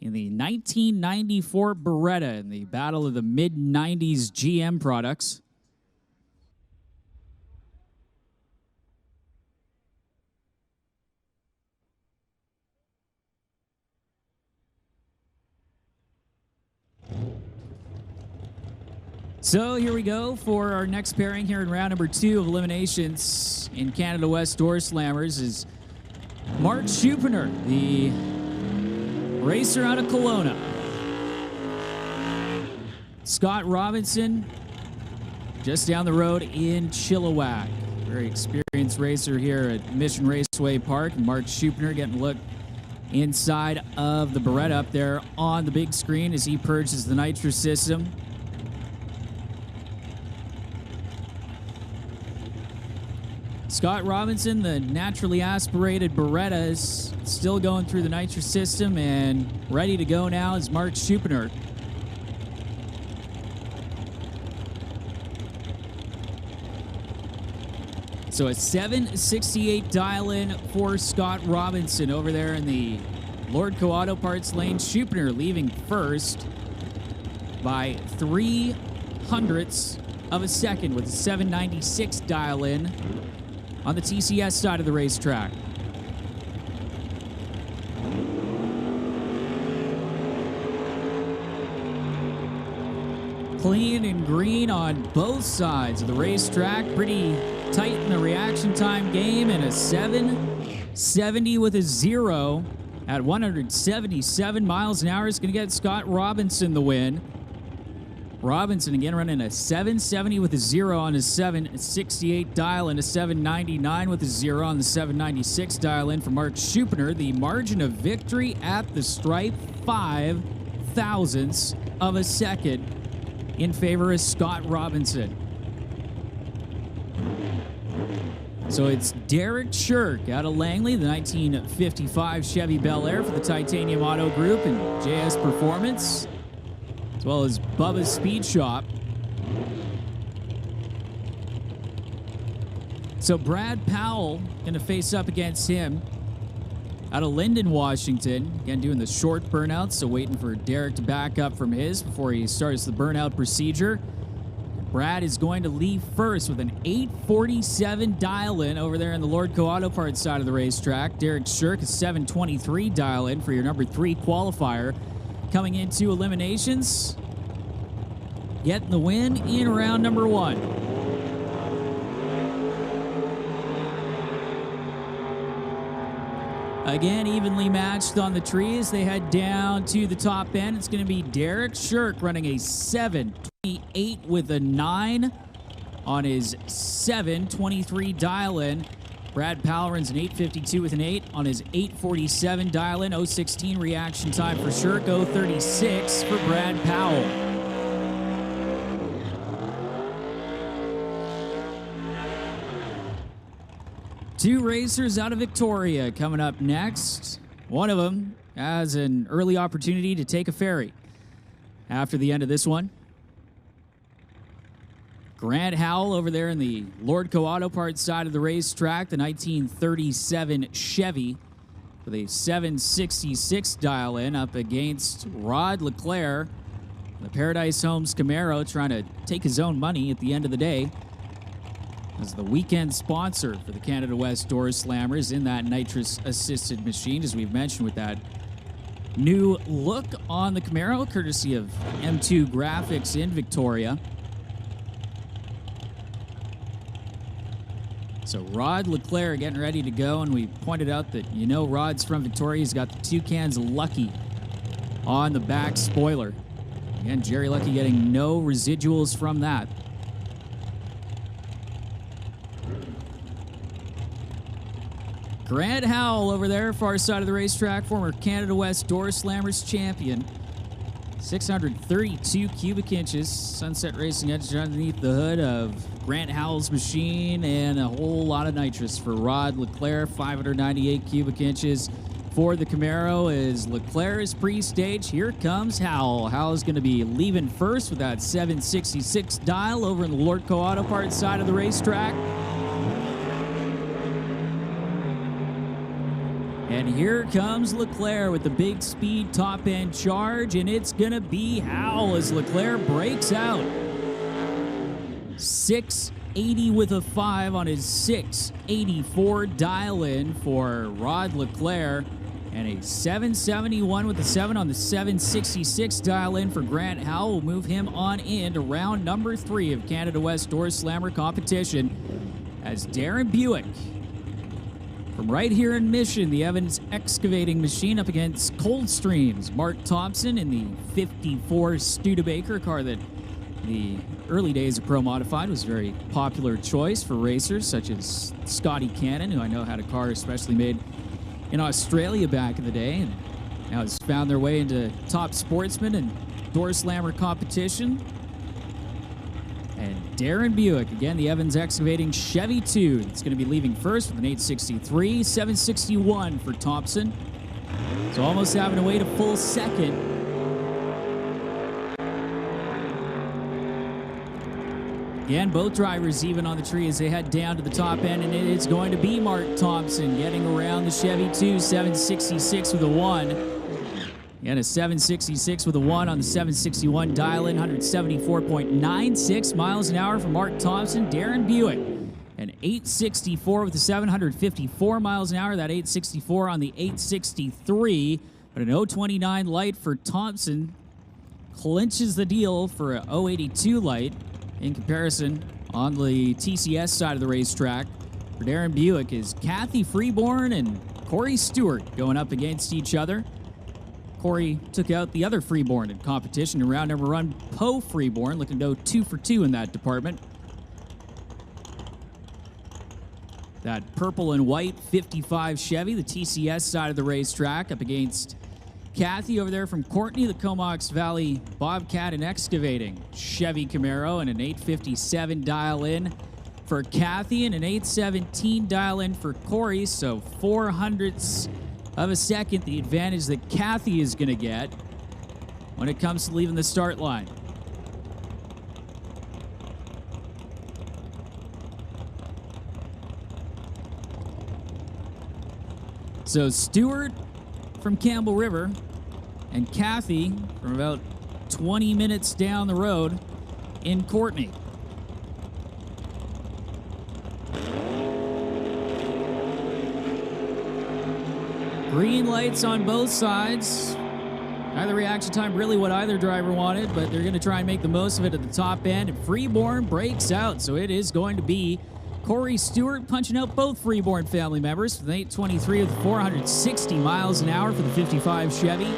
in the 1994 Beretta in the battle of the mid-90s GM products. So here we go for our next pairing here in round number 2 of eliminations in Canada West Doorslammers is Mark Schuppener, the racer out of Kelowna. Scott Robinson just down the road in Chilliwack. Very experienced racer here at Mission Raceway Park. And Mark Schuppener getting a look inside of the Beretta up there on the big screen as he purges the nitro system. Scott Robinson, the naturally aspirated Beretta, is still going through the nitro system, and ready to go now is Mark Schuppener. So a 768 dial-in for Scott Robinson over there in the Lordco Auto Parts lane. Schuppener leaving first by 0.03 of a second with a 796 dial-in on the TCS side of the racetrack. Clean and green on both sides of the racetrack. Pretty tight in the reaction time game, and a 770 with a 0 at 177 miles an hour is going to get Scott Robinson the win. Robinson again running a 770 with a 0 on his 768 dial and a 799 with a 0 on the 796 dial in for Mark Schuppener. The margin of victory at the stripe, 5 thousandths of a second in favor of Scott Robinson. So it's Derek Shirk out of Langley, the 1955 Chevy Bel Air for the Titanium Auto Group and JS Performance, as well as Bubba's Speed Shop. So Brad Powell going to face up against him out of Linden, Washington. Again, doing the short burnouts, so waiting for Derek to back up from his before he starts the burnout procedure. Brad is going to leave first with an 847 dial-in over there in the Lordco Auto Parts side of the racetrack. Derek Shirk, a 723 dial-in for your number 3 qualifier. Coming into eliminations, getting the win in round number 1. Again, evenly matched on the tree as they head down to the top end. It's going to be Derek Shirk running a 728 with a 9 on his 723 dial-in. Brad Powell runs an 852 with an 8 on his 847 dial-in. 016 reaction time for Shirk, 036 for Brad Powell. Two racers out of Victoria coming up next. One of them has an early opportunity to take a ferry after the end of this one. Grant Howell over there in the Lordco Auto Parts side of the racetrack, the 1937 Chevy with a 766 dial-in up against Rod Leclerc, the Paradise Homes Camaro, trying to take his own money at the end of the day. as the weekend sponsor for the Canada West Doorslammers in that nitrous-assisted machine, as we've mentioned, with that new look on the Camaro, courtesy of M2 Graphics in Victoria. So Rod Leclerc getting ready to go, and we pointed out that, Rod's from Victoria. He's got the Toucans Lucky on the back spoiler. Again, Jerry Lucky getting no residuals from that. Grant Howell over there, far side of the racetrack, former Canada West Doorslammers champion. 632 cubic inches. Sunset Racing Engine underneath the hood of Grant Howell's machine, and a whole lot of nitrous for Rod Leclerc. 598 cubic inches for the Camaro as Leclerc is pre-stage. Here comes Howell. Howell's going to be leaving first with that 766 dial over in the Lordco Auto Parts side of the racetrack. And here comes Leclerc with the big speed top-end charge, and it's going to be Howell as Leclerc breaks out. 680 with a 5 on his 684 dial-in for Rod Leclerc, and a 771 with a 7 on the 766 dial-in for Grant Howell will move him on in to round number 3 of Canada West Doorslammer competition as Darren Buick from right here in Mission, the Evans excavating machine, up against Coldstream's Mark Thompson in the 54 Studebaker, car that the early days of Pro Modified was a very popular choice for racers such as Scotty Cannon, who I know had a car especially made in Australia back in the day, and now has found their way into top sportsman and Doorslammer competition. And Darren Buick, again, the Evans excavating Chevy 2. It's going to be leaving first with an 863, 761 for Thompson. So almost having to wait a full second. Again, both drivers even on the tree as they head down to the top end, and it's going to be Mark Thompson getting around the Chevy 2, 766 with a 1. Again, a 766 with a 1 on the 761 dial-in, 174.96 miles an hour for Mark Thompson. Darren Buick, an 864 with a 754 miles an hour. That 864 on the 863, but an 029 light for Thompson clinches the deal for a 082 light. In comparison, on the TCS side of the racetrack, for Darren Buick is Kathy Freeborn and Corey Stewart going up against each other. Corey took out the other Freeborn in competition in round number 1. Poe Freeborn looking to go 2 for 2 in that department. That purple and white 55 Chevy, the TCS side of the racetrack, up against Kathy over there from Courtney, the Comox Valley Bobcat and Excavating Chevy Camaro, and an 857 dial-in for Kathy and an 817 dial-in for Corey. So 400ths of a second, the advantage that Kathy is going to get when it comes to leaving the start line. So Stewart from Campbell River and Kathy from about 20 minutes down the road in Courtney. Green lights on both sides. Either reaction time, really what either driver wanted, but they're going to try and make the most of it at the top end. And Freeborn breaks out, so it is going to be Corey Stewart punching out both Freeborn family members with an 823 with 460 miles an hour for the 55 Chevy.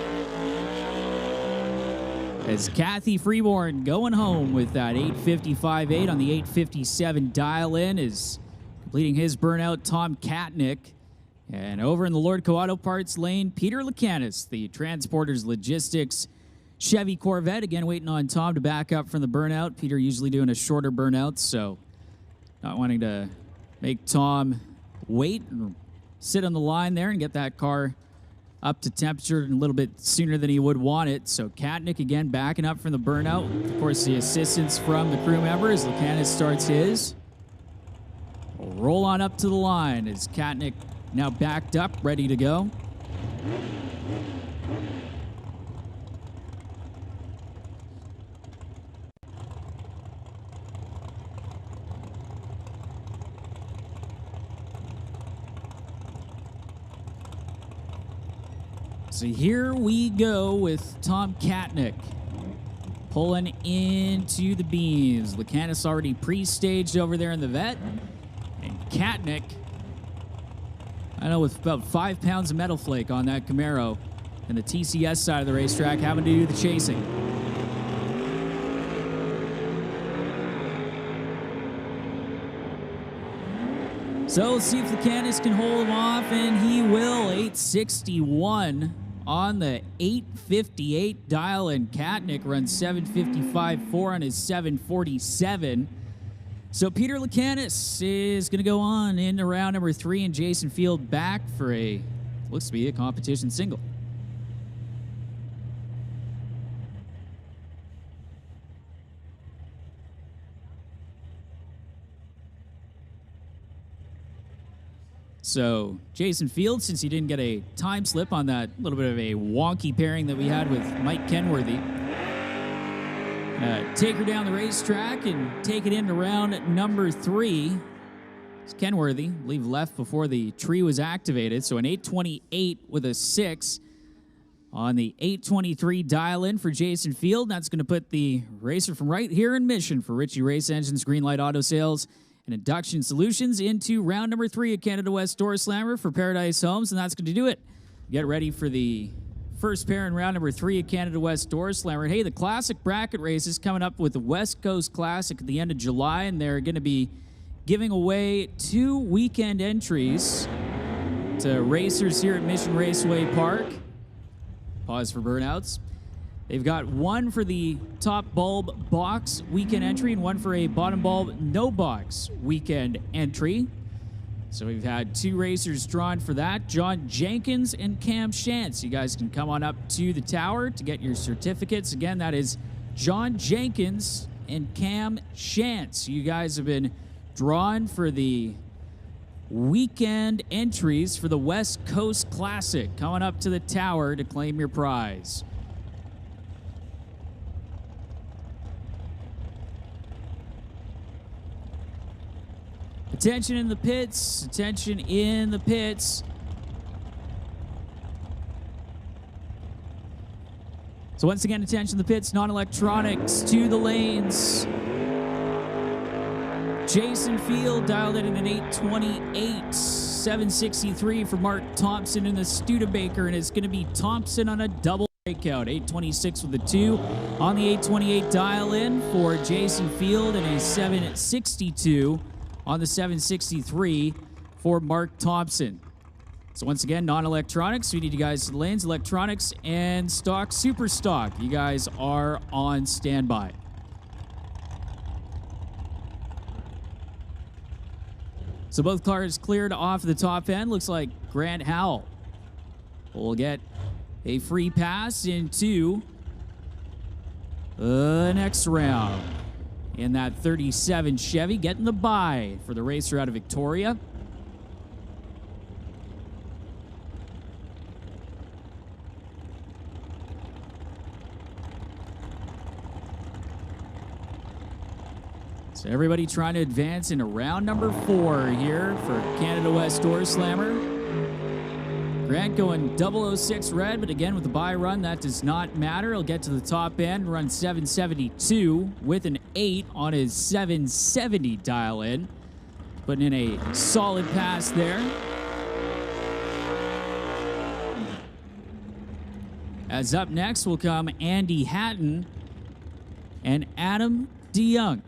As Kathy Freeborn going home with that 855.8 on the 857 dial-in is completing his burnout, Tom Katnick. And over in the Lordco Auto Parts lane, Peter Lucanis, the Transporters Logistics Chevy Corvette. Again, waiting on Tom to back up from the burnout. Peter usually doing a shorter burnout, so not wanting to make Tom wait and sit on the line there and get that car up to temperature a little bit sooner than he would want it. So Katnick again backing up from the burnout. Of course, the assistance from the crew members. Lucanis starts his. We'll roll on up to the line as Katnick now backed up, ready to go. So here we go with Tom Katnick pulling into the beams. Lucanis already pre-staged over there in the vet. And Katnick, I know, with about 5 pounds of metal flake on that Camaro and the TCS side of the racetrack, having to do the chasing. So let's see if Lucanis can hold him off, and he will. 861 on the 858 dial, and Katnick runs 755.4 on his 747. So Peter Lucanis is going to go on into round number 3, and Jason Field back for looks to be a competition single. So Jason Field, since he didn't get a time slip on that little bit of a wonky pairing that we had with Mike Kenworthy, take her down the racetrack and take it into round number 3. It's Kenworthy, I believe, left before the tree was activated. So an 828 with a 6 on the 823 dial in for Jason Field. That's going to put the racer from right here in Mission for Ritchie Race Engines, Greenlight Auto Sales, and Induction Solutions into round number 3 at Canada West Door Slammer for Paradise Homes, and that's going to do it. Get ready for the first pair in round number 3 at Canada West Door Slammer. Hey, the Classic Bracket Race is coming up with the West Coast Classic at the end of July, and they're going to be giving away 2 weekend entries to racers here at Mission Raceway Park. Pause for burnouts. They've got one for the top bulb box weekend entry and one for a bottom bulb no box weekend entry. So we've had 2 racers drawn for that, John Jenkins and Cam Shantz. You guys can come on up to the tower to get your certificates. Again, that is John Jenkins and Cam Shantz. You guys have been drawn for the weekend entries for the West Coast Classic. Coming up to the tower to claim your prize. Attention in the pits. Attention in the pits. So once again, attention in the pits. Non-electronics to the lanes. Jason Field dialed in at an 828. 763 for Mark Thompson in the Studebaker, and it's going to be Thompson on a double breakout. 826 with a 2 on the 828 dial in for Jason Field, and a 762 on the 763 for Mark Thompson. So once again, non-electronics. We need you guys to the lanes. Electronics and stock, super stock. You guys are on standby. So both cars cleared off the top end. Looks like Grant Howell will get a free pass into the next round. In that 37 Chevy, getting the bye for the racer out of Victoria. So everybody trying to advance into round number 4 here for Canada West Door Slammer. Grant going 006 red, but again with the bye run, that does not matter. He'll get to the top end, run 772 with an 8 on his 770 dial in. Putting in a solid pass there. As up next will come Andy Hatton and Adam DeYoung.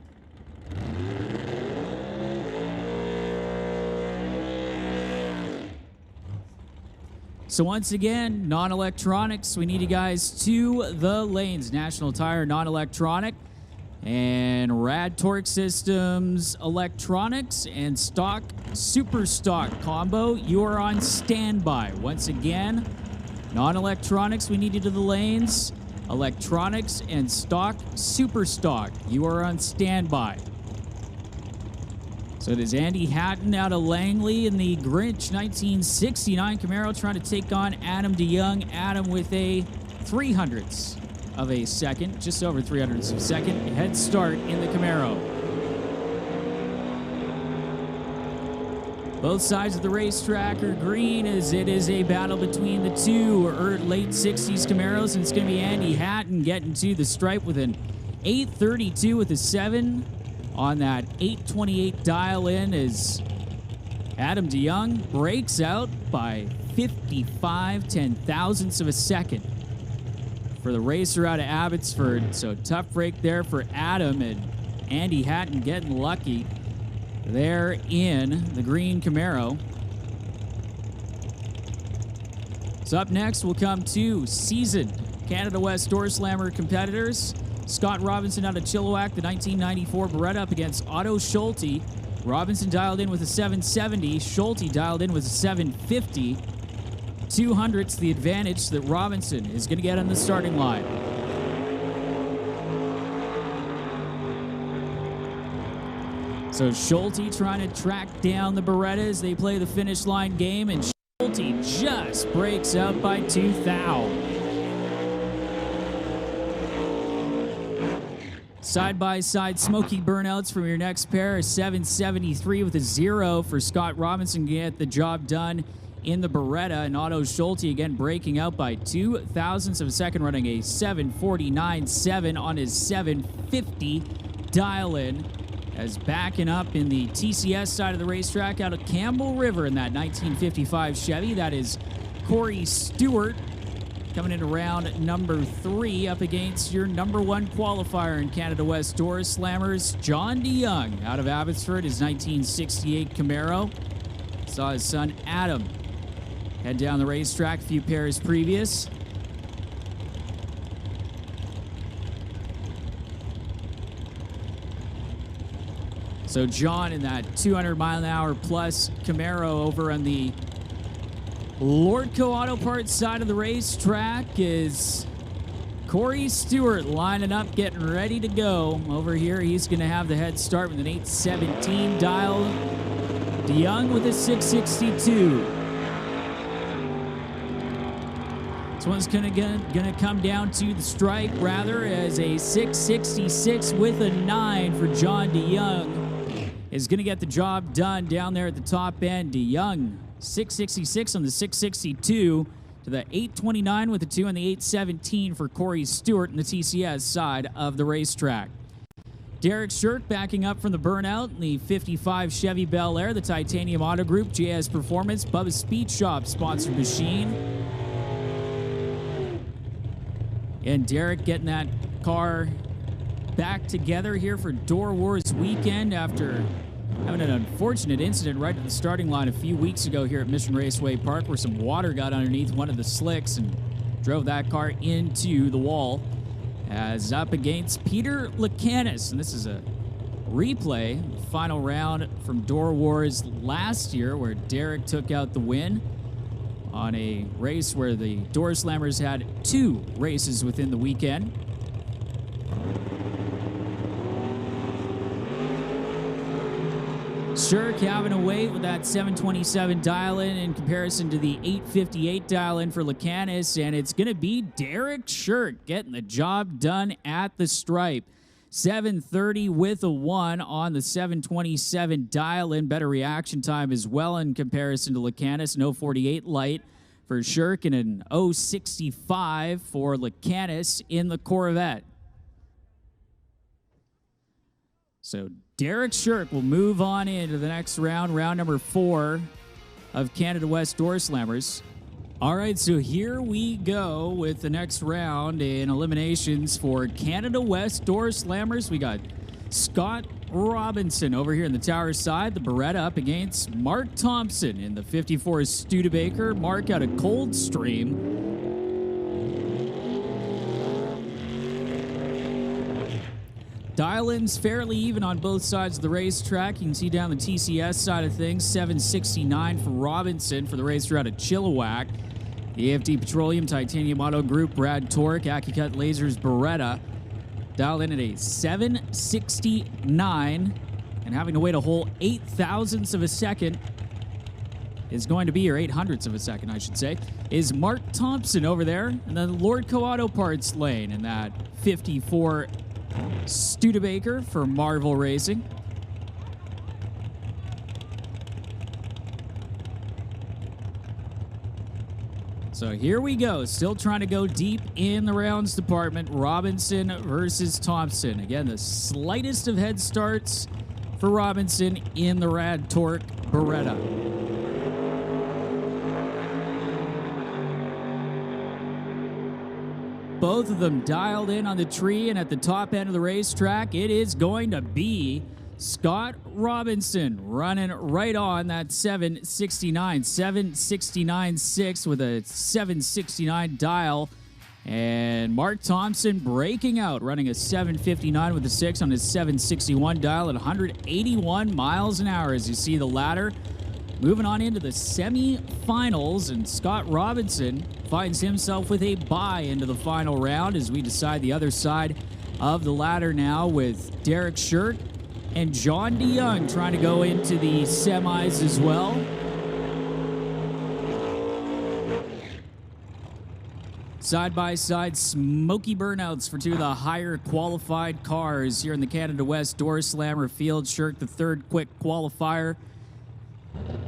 So once again, non-electronics. We need you guys to the lanes. National Tire non-electronic and Rad Torque Systems electronics and stock super stock combo. You are on standby. Once again, non-electronics. We need you to the lanes. Electronics and stock super stock. You are on standby. So it is Andy Hatton out of Langley in the Grinch 1969 Camaro trying to take on Adam DeYoung. Adam with a 300ths of a second, just over 300ths of a second head start in the Camaro. Both sides of the racetrack are green as it is a battle between the two late 60s Camaros, and it's going to be Andy Hatton getting to the stripe with an 832 with a 7 on that 828 dial in as Adam DeYoung breaks out by 55 10,000ths of a second for the racer out of Abbotsford. So tough break there for Adam, and Andy Hatton getting lucky there in the green Camaro. So up next, we'll come to seasoned Canada West Doorslammer competitors. Scott Robinson out of Chilliwack, the 1994 Beretta up against Otto Schulte. Robinson dialed in with a 770. Schulte dialed in with a 750. 200's the advantage that Robinson is going to get on the starting line. So Schulte trying to track down the Beretta as they play the finish line game, and Schulte just breaks out by 2 thou. Side-by-side smoky burnouts from your next pair. A 773 with a 0 for Scott Robinson to get the job done in the Beretta, and Otto Schulte again breaking out by 2,000ths of a second, running a 749.7 on his 750 dial-in. As backing up in the TCS side of the racetrack out of Campbell River in that 1955 Chevy, that is Corey Stewart coming in round number 3 up against your number 1 qualifier in Canada West Doorslammers, John DeYoung out of Abbotsford, his 1968 Camaro. Saw his son Adam head down the racetrack a few pairs previous. So John in that 200-mile-an-hour plus Camaro over on the Lordco Auto Parts side of the racetrack is Corey Stewart lining up, getting ready to go. Over here, he's going to have the head start with an 817 dial. DeYoung with a 662. This one's gonna come down to the strike, rather, as a 666 with a 9 for John DeYoung is going to get the job done down there at the top end. DeYoung, 666 on the 662 to the 829 with the 2 on the 817 for Corey Stewart in the TCS side of the racetrack. Derek Shirk backing up from the burnout in the 55 Chevy Bel Air, the Titanium Auto Group, JS Performance, Bubba's Speed Shop sponsored machine. And Derek getting that car back together here for Doorwarz weekend after having an unfortunate incident right at the starting line a few weeks ago here at Mission Raceway Park, where some water got underneath one of the slicks and drove that car into the wall. As up against Peter Lacanis, and this is a replay, final round from Doorwarz last year, where Derek took out the win on a race where the Doorslammers had 2 races within the weekend. Shirk having to wait with that 727 dial-in in comparison to the 858 dial-in for Lacanis, and it's going to be Derek Shirk getting the job done at the stripe. 730 with a 1 on the 727 dial-in. Better reaction time as well in comparison to Lacanis. An 048 light for Shirk and an 065 for Lacanis in the Corvette. So Derek Shirk will move on into the next round, round number 4 of Canada West Doorslammers. All right, so here we go with the next round in eliminations for Canada West Doorslammers. We got Scott Robinson over here in the tower side, the Beretta up against Mark Thompson in the 54 Studebaker. Mark out of Coldstream. Dial-ins fairly even on both sides of the racetrack. You can see down the TCS side of things, 769 for Robinson for the racer out of Chilliwack. The AFD Petroleum, Titanium Auto Group, Brad Torque, AccuCut Lasers, Beretta. Dialed in at a 769, and having to wait a whole 8,000ths of a second is going to be, or 800ths of a second, I should say, is Mark Thompson over there in the Lordco Auto Parts lane in that 54 Studebaker for Marvel Racing. So here we go. Still trying to go deep in the rounds department. Robinson versus Thompson. Again, the slightest of head starts for Robinson in the Rad Torque Beretta. Both of them dialed in on the tree, and at the top end of the racetrack, it is going to be Scott Robinson running right on that 769.6 with a 769 dial. And Mark Thompson breaking out, running a 759 with a 6 on his 761 dial at 181 miles an hour as you see the ladder. Moving on into the semifinals, and Scott Robinson finds himself with a bye into the final round as we decide the other side of the ladder now with Derek Shirk and John DeYoung trying to go into the semis as well. Side-by-side smoky burnouts for two of the higher qualified cars here in the Canada West Doorslammer field. Shirk, the third quick qualifier,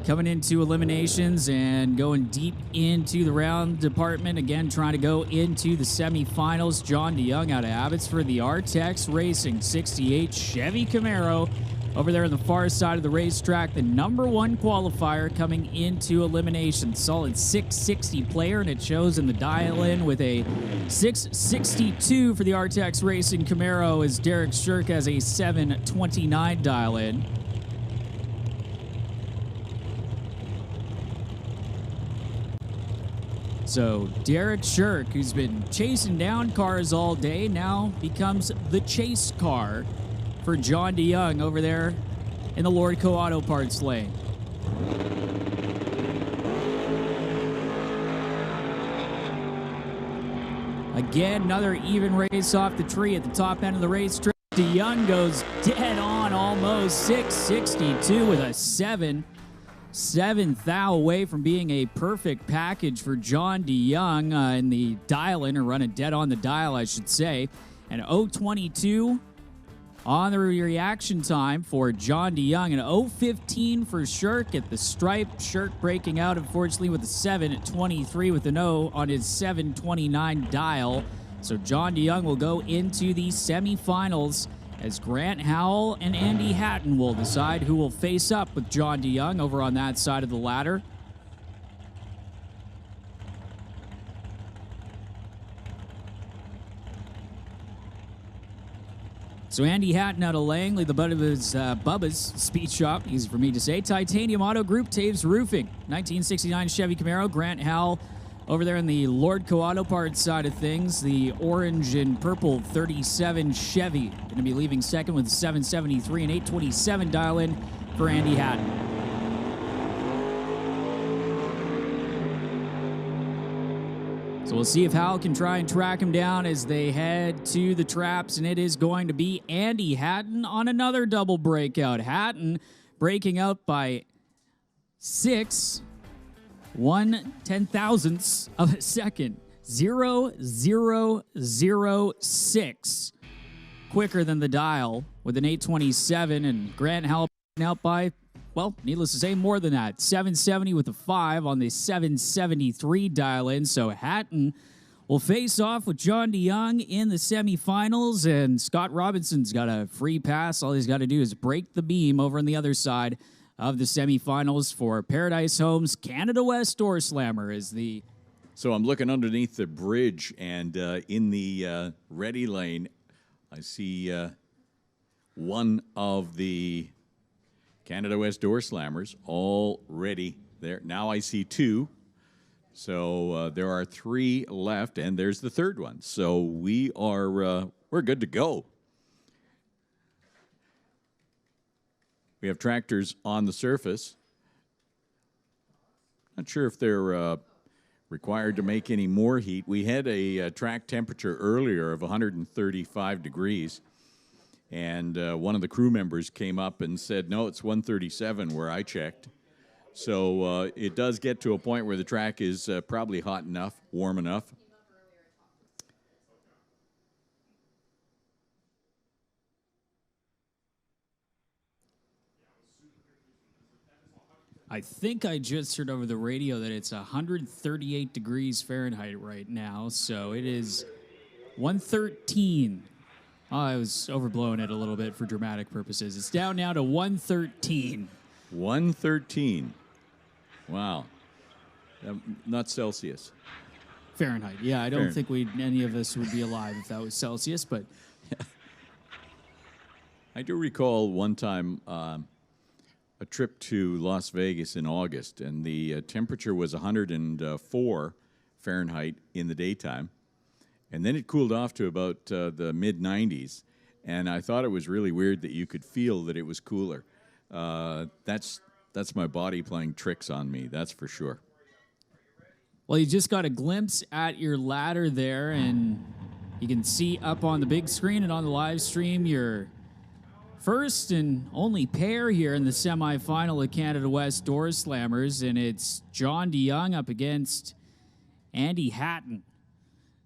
coming into eliminations and going deep into the round department. Again, trying to go into the semifinals. John DeYoung out of Abbotsford, the Artex Racing 68 Chevy Camaro over there on the far side of the racetrack. The number one qualifier coming into elimination. Solid 660 player, and it shows in the dial-in with a 662 for the Artex Racing Camaro as Derek Shirk has a 729 dial-in. So Derek Shirk, who's been chasing down cars all day, now becomes the chase car for John DeYoung over there in the Lordco Auto Parts lane. Again, another even race off the tree at the top end of the racetrack. DeYoung goes dead on almost, 662 with a 7th thou away from being a perfect package for John DeYoung in the dial-in, or running dead on the dial, I should say. And 0.22 on the reaction time for John DeYoung, and 0.15 for Shirk at the stripe. Shirk breaking out, unfortunately, with a 7.23 with an O on his 729 dial. So John DeYoung will go into the semifinals as Grant Howell and Andy Hatton will decide who will face up with John DeYoung over on that side of the ladder. So Andy Hatton out of Langley, the butt of his Bubba's Speed Shop, easy for me to say. Titanium Auto Group, Taves Roofing, 1969 Chevy Camaro. Grant Howell over there in the Lordco Auto Parts side of things, the orange and purple 37 Chevy. Going to be leaving second with a 773 and 827 dial-in for Andy Hatton. So we'll see if Howell can try and track him down as they head to the traps, and it is going to be Andy Hatton on another double breakout. Hatton breaking out by 1/10,000ths of a second. 0.0006 quicker than the dial with an 827, and Grant Howell out by, well, needless to say, more than that. 770 with a 5 on the 773 dial-in. So Hatton will face off with John DeYoung in the semifinals, and Scott Robinson's got a free pass. All he's got to do is break the beam over on the other side of the semifinals for Paradise Homes Canada West Doorslammer is the... So I'm looking underneath the bridge, and in the ready lane, I see one of the Canada West Doorslammers already there. Now I see two. So there are 3 left, and there's the third one. So we are we're good to go. We have tractors on the surface. Not sure if they're required to make any more heat. We had a track temperature earlier of 135 degrees. And one of the crew members came up and said, no, it's 137 where I checked. So it does get to a point where the track is probably hot enough, warm enough. I think I just heard over the radio that it's 138 degrees Fahrenheit right now, so it is 113. Oh, I was overblowing it a little bit for dramatic purposes. It's down now to 113. 113. Wow. Not Celsius. Fahrenheit. Yeah, I don't think any of us would be alive if that was Celsius, but I do recall one time a trip to Las Vegas in August, and the temperature was 104 Fahrenheit in the daytime, and then it cooled off to about the mid-90s, and I thought it was really weird that you could feel that it was cooler. That's my body playing tricks on me, that's for sure. Well, you just got a glimpse at your ladder there, and you can see up on the big screen and on the live stream your first and only pair here in the semifinal of Canada West Doorslammers, and it's John DeYoung up against Andy Hatton.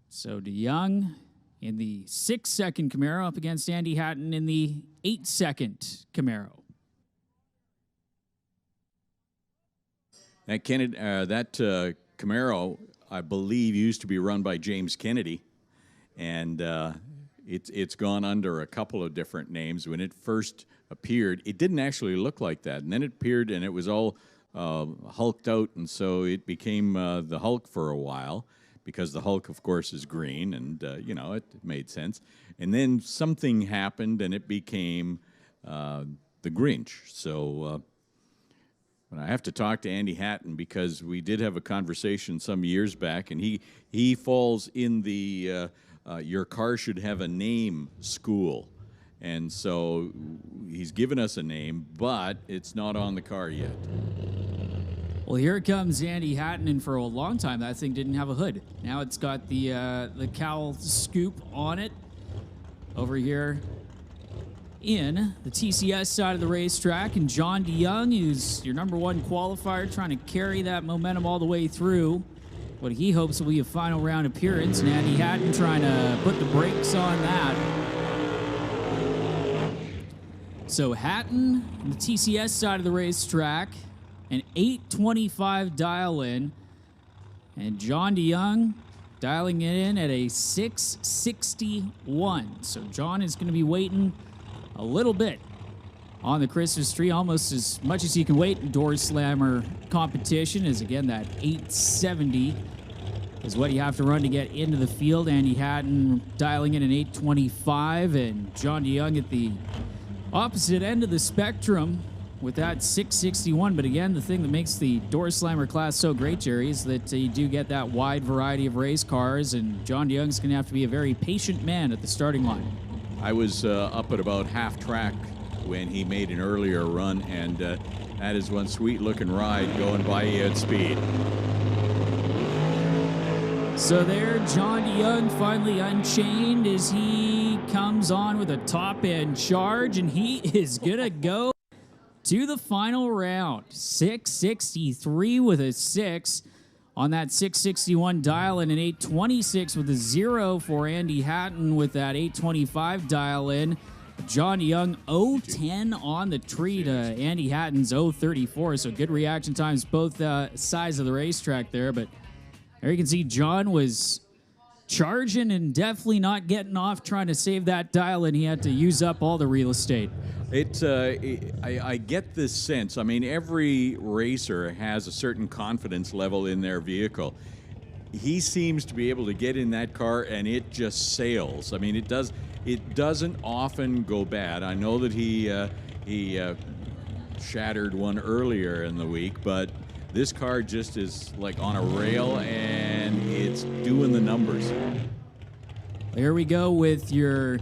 So DeYoung in the 6-second Camaro up against Andy Hatton in the 8-second Camaro. That Camaro, I believe, used to be run by James Kennedy, and it's gone under a couple of different names. When it first appeared, it didn't actually look like that, and then it appeared, and it was all hulked out, and so it became the Hulk for a while, because the Hulk, of course, is green, and, it made sense. And then something happened, and it became the Grinch. So but I have to talk to Andy Hatton, because we did have a conversation some years back, and he falls in the your car should have a name school. And so he's given us a name, but it's not on the car yet. Well, here comes Andy Hatton, and for a long time that thing didn't have a hood. Now it's got the cowl scoop on it over here in the TCS side of the racetrack, and John DeYoung, who's your #1 qualifier, trying to carry that momentum all the way through what he hopes will be a final round appearance, and Andy Hatton trying to put the brakes on that. So Hatton on the TCS side of the racetrack, an 825 dial-in, and John DeYoung dialing it in at a 661. So John is going to be waiting a little bit on the Christmas tree, almost as much as you can wait in Doorslammer competition, is again that 870 is what you have to run to get into the field. Andy Hatton dialing in an 825, and John DeYoung at the opposite end of the spectrum with that 661. But again, the thing that makes the Doorslammer class so great, Jerry, is that you do get that wide variety of race cars, and John DeYoung's going to have to be a very patient man at the starting line. I was up at about half track when he made an earlier run, and that is one sweet-looking ride going by you at speed. So there, John DeYoung finally unchained as he comes on with a top-end charge, and he is going to go to the final round. 663 with a 6 on that 661 dial, and an 826 with a 0 for Andy Hatton with that 825 dial in. John DeYoung 010 on the tree to Andy Hatton's 034, so good reaction times both sides of the racetrack there. But there you can see John was charging and definitely not getting off trying to save that dial, and he had to use up all the real estate. I get this sense. I mean, every racer has a certain confidence level in their vehicle. He seems to be able to get in that car and it just sails. I mean, it doesn't often go bad. I know that he shattered one earlier in the week, but this car just is like on a rail, and it's doing the numbers. There we go with your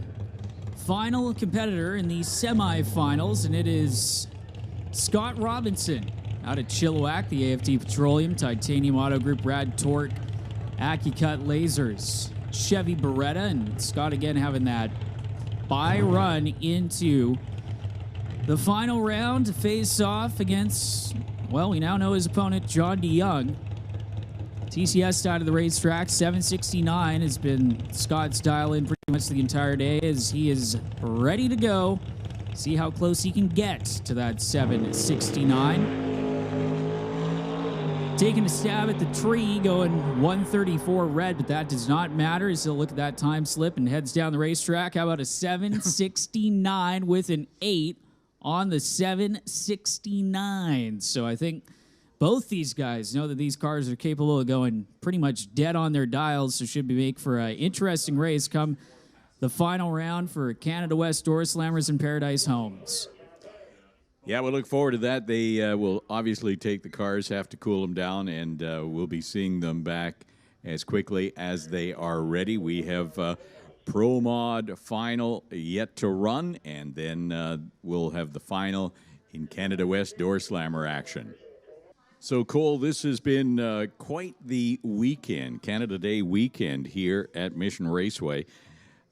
final competitor in the semifinals, and it is Scott Robinson out of Chilliwack, the AFT Petroleum, Titanium Auto Group, Rad Torque, AccuCut Lasers, Chevy Beretta, and Scott again having that bye run into the final round to face off against, well, we now know his opponent, John DeYoung. TCS side of the racetrack, 769 has been Scott's dial in pretty much the entire day, as he is ready to go. See how close he can get to that 769. taking a stab at the tree, going 134 red, but that does not matter. He'll look at that time slip and heads down the racetrack. How about a 769 with an 8 on the 769? So I think both these guys know that these cars are capable of going pretty much dead on their dials, so should be make for an interesting race come the final round for Canada West Doorslammers and Paradise Homes. Yeah, we'll look forward to that. They will obviously take the cars, have to cool them down, and we'll be seeing them back as quickly as they are ready. We have Pro Mod final yet to run, and then we'll have the final in Canada West Doorslammer action. So, Cole, this has been quite the weekend, Canada Day weekend here at Mission Raceway.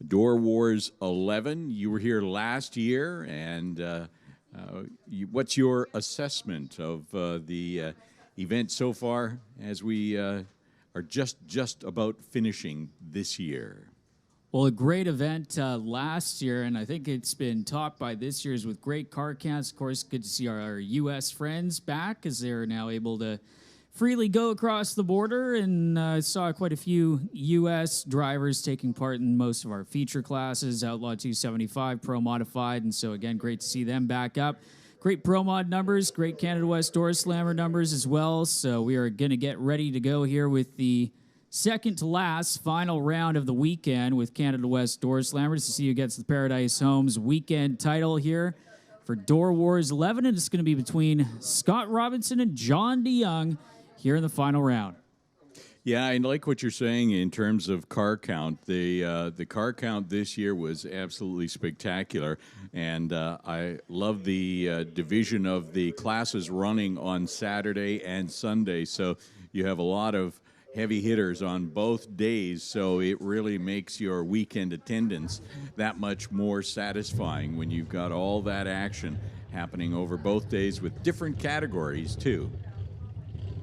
Doorwarz 11, you were here last year, and what's your assessment of the event so far as we are just about finishing this year? Well, a great event last year, and I think it's been topped by this year's with great car counts. Of course, good to see our U.S. friends back as they're now able to freely go across the border, and saw quite a few U.S. drivers taking part in most of our feature classes, Outlaw 275, Pro Modified, and so again, great to see them back up. Great Pro Mod numbers, great Canada West Doorslammer numbers as well, so we are going to get ready to go here with the second to last final round of the weekend with Canada West Doorslammers to see who gets the Paradise Homes weekend title here for Doorwarz 11, and it's going to be between Scott Robinson and John DeYoung here in the final round. Yeah, I like what you're saying in terms of car count. The car count this year was absolutely spectacular, and I love the division of the classes running on Saturday and Sunday, so you have a lot of heavy hitters on both days, so it really makes your weekend attendance that much more satisfying when you've got all that action happening over both days with different categories, too.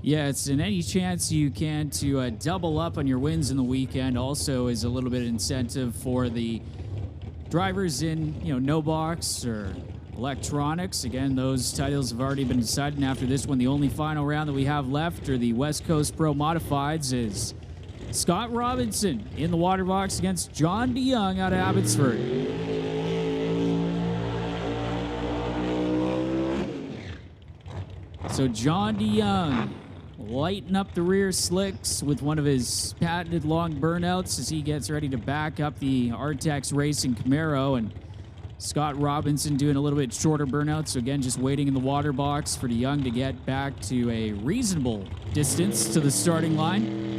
Yeah, it's in any chance you can to double up on your wins in the weekend. Also is a little bit of incentive for the drivers in, no box or electronics. Again, those titles have already been decided, and after this one, the only final round that we have left are the West Coast Pro Modifieds is Scott Robinson in the water box against John DeYoung out of Abbotsford. So John DeYoung lighting up the rear slicks with one of his patented long burnouts as he gets ready to back up the Artex Racing Camaro, and Scott Robinson doing a little bit shorter burnout, so again, just waiting in the water box for DeYoung to get back to a reasonable distance to the starting line.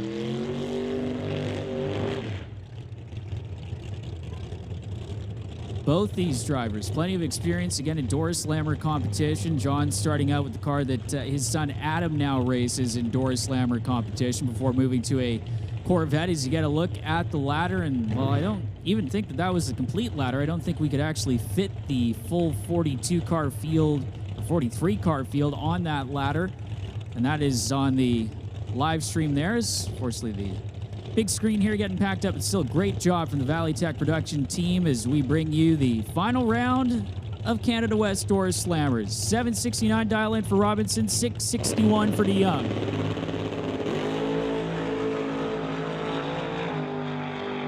Both these drivers, plenty of experience, again, in Doorslammer competition. John starting out with the car that his son Adam now races in Doorslammer competition before moving to a Corvette. As you get a look at the ladder, and, well, I don't even think that was a complete ladder. I don't think we could actually fit the full 42-car field, or 43-car field on that ladder, and that is on the live stream there. Unfortunately, the big screen here getting packed up. It's still a great job from the Valley Tech production team as we bring you the final round of Canada West Doorslammers. 769 dial in for Robinson, 661 for DeYoung.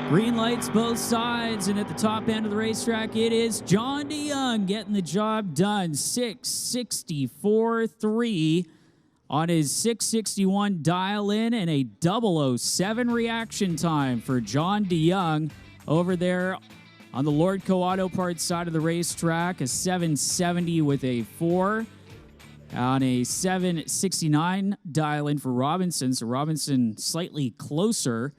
Green lights both sides, and at the top end of the racetrack, it is John DeYoung getting the job done. 664.3 on his 661 dial-in, and a 007 reaction time for John DeYoung over there on the Lordco Auto Parts side of the racetrack. A 770 with a 4 on a 769 dial-in for Robinson. So Robinson slightly closer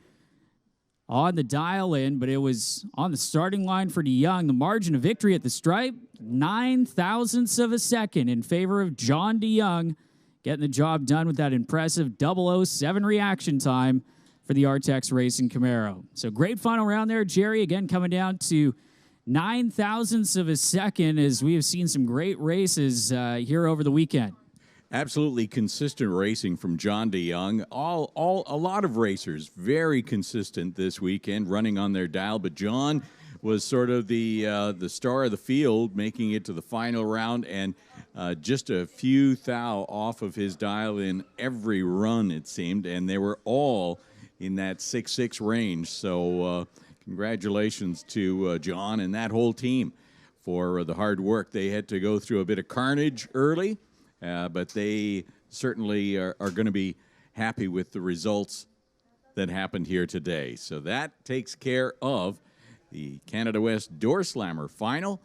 on the dial-in, but it was on the starting line for DeYoung. The margin of victory at the stripe, 9 thousandths of a second in favor of John DeYoung, getting the job done with that impressive 007 reaction time for the Artex Racing Camaro. So great final round there, Jerry. Again, coming down to 9 thousandths of a second as we have seen some great races here over the weekend. Absolutely consistent racing from John DeYoung. A lot of racers very consistent this weekend, running on their dial. But John was sort of the star of the field, making it to the final round, and just a few thou off of his dial in every run, it seemed, and they were all in that 6-6 range. So congratulations to John and that whole team for the hard work. They had to go through a bit of carnage early, but they certainly are going to be happy with the results that happened here today. So that takes care of the Canada West Door Slammer final.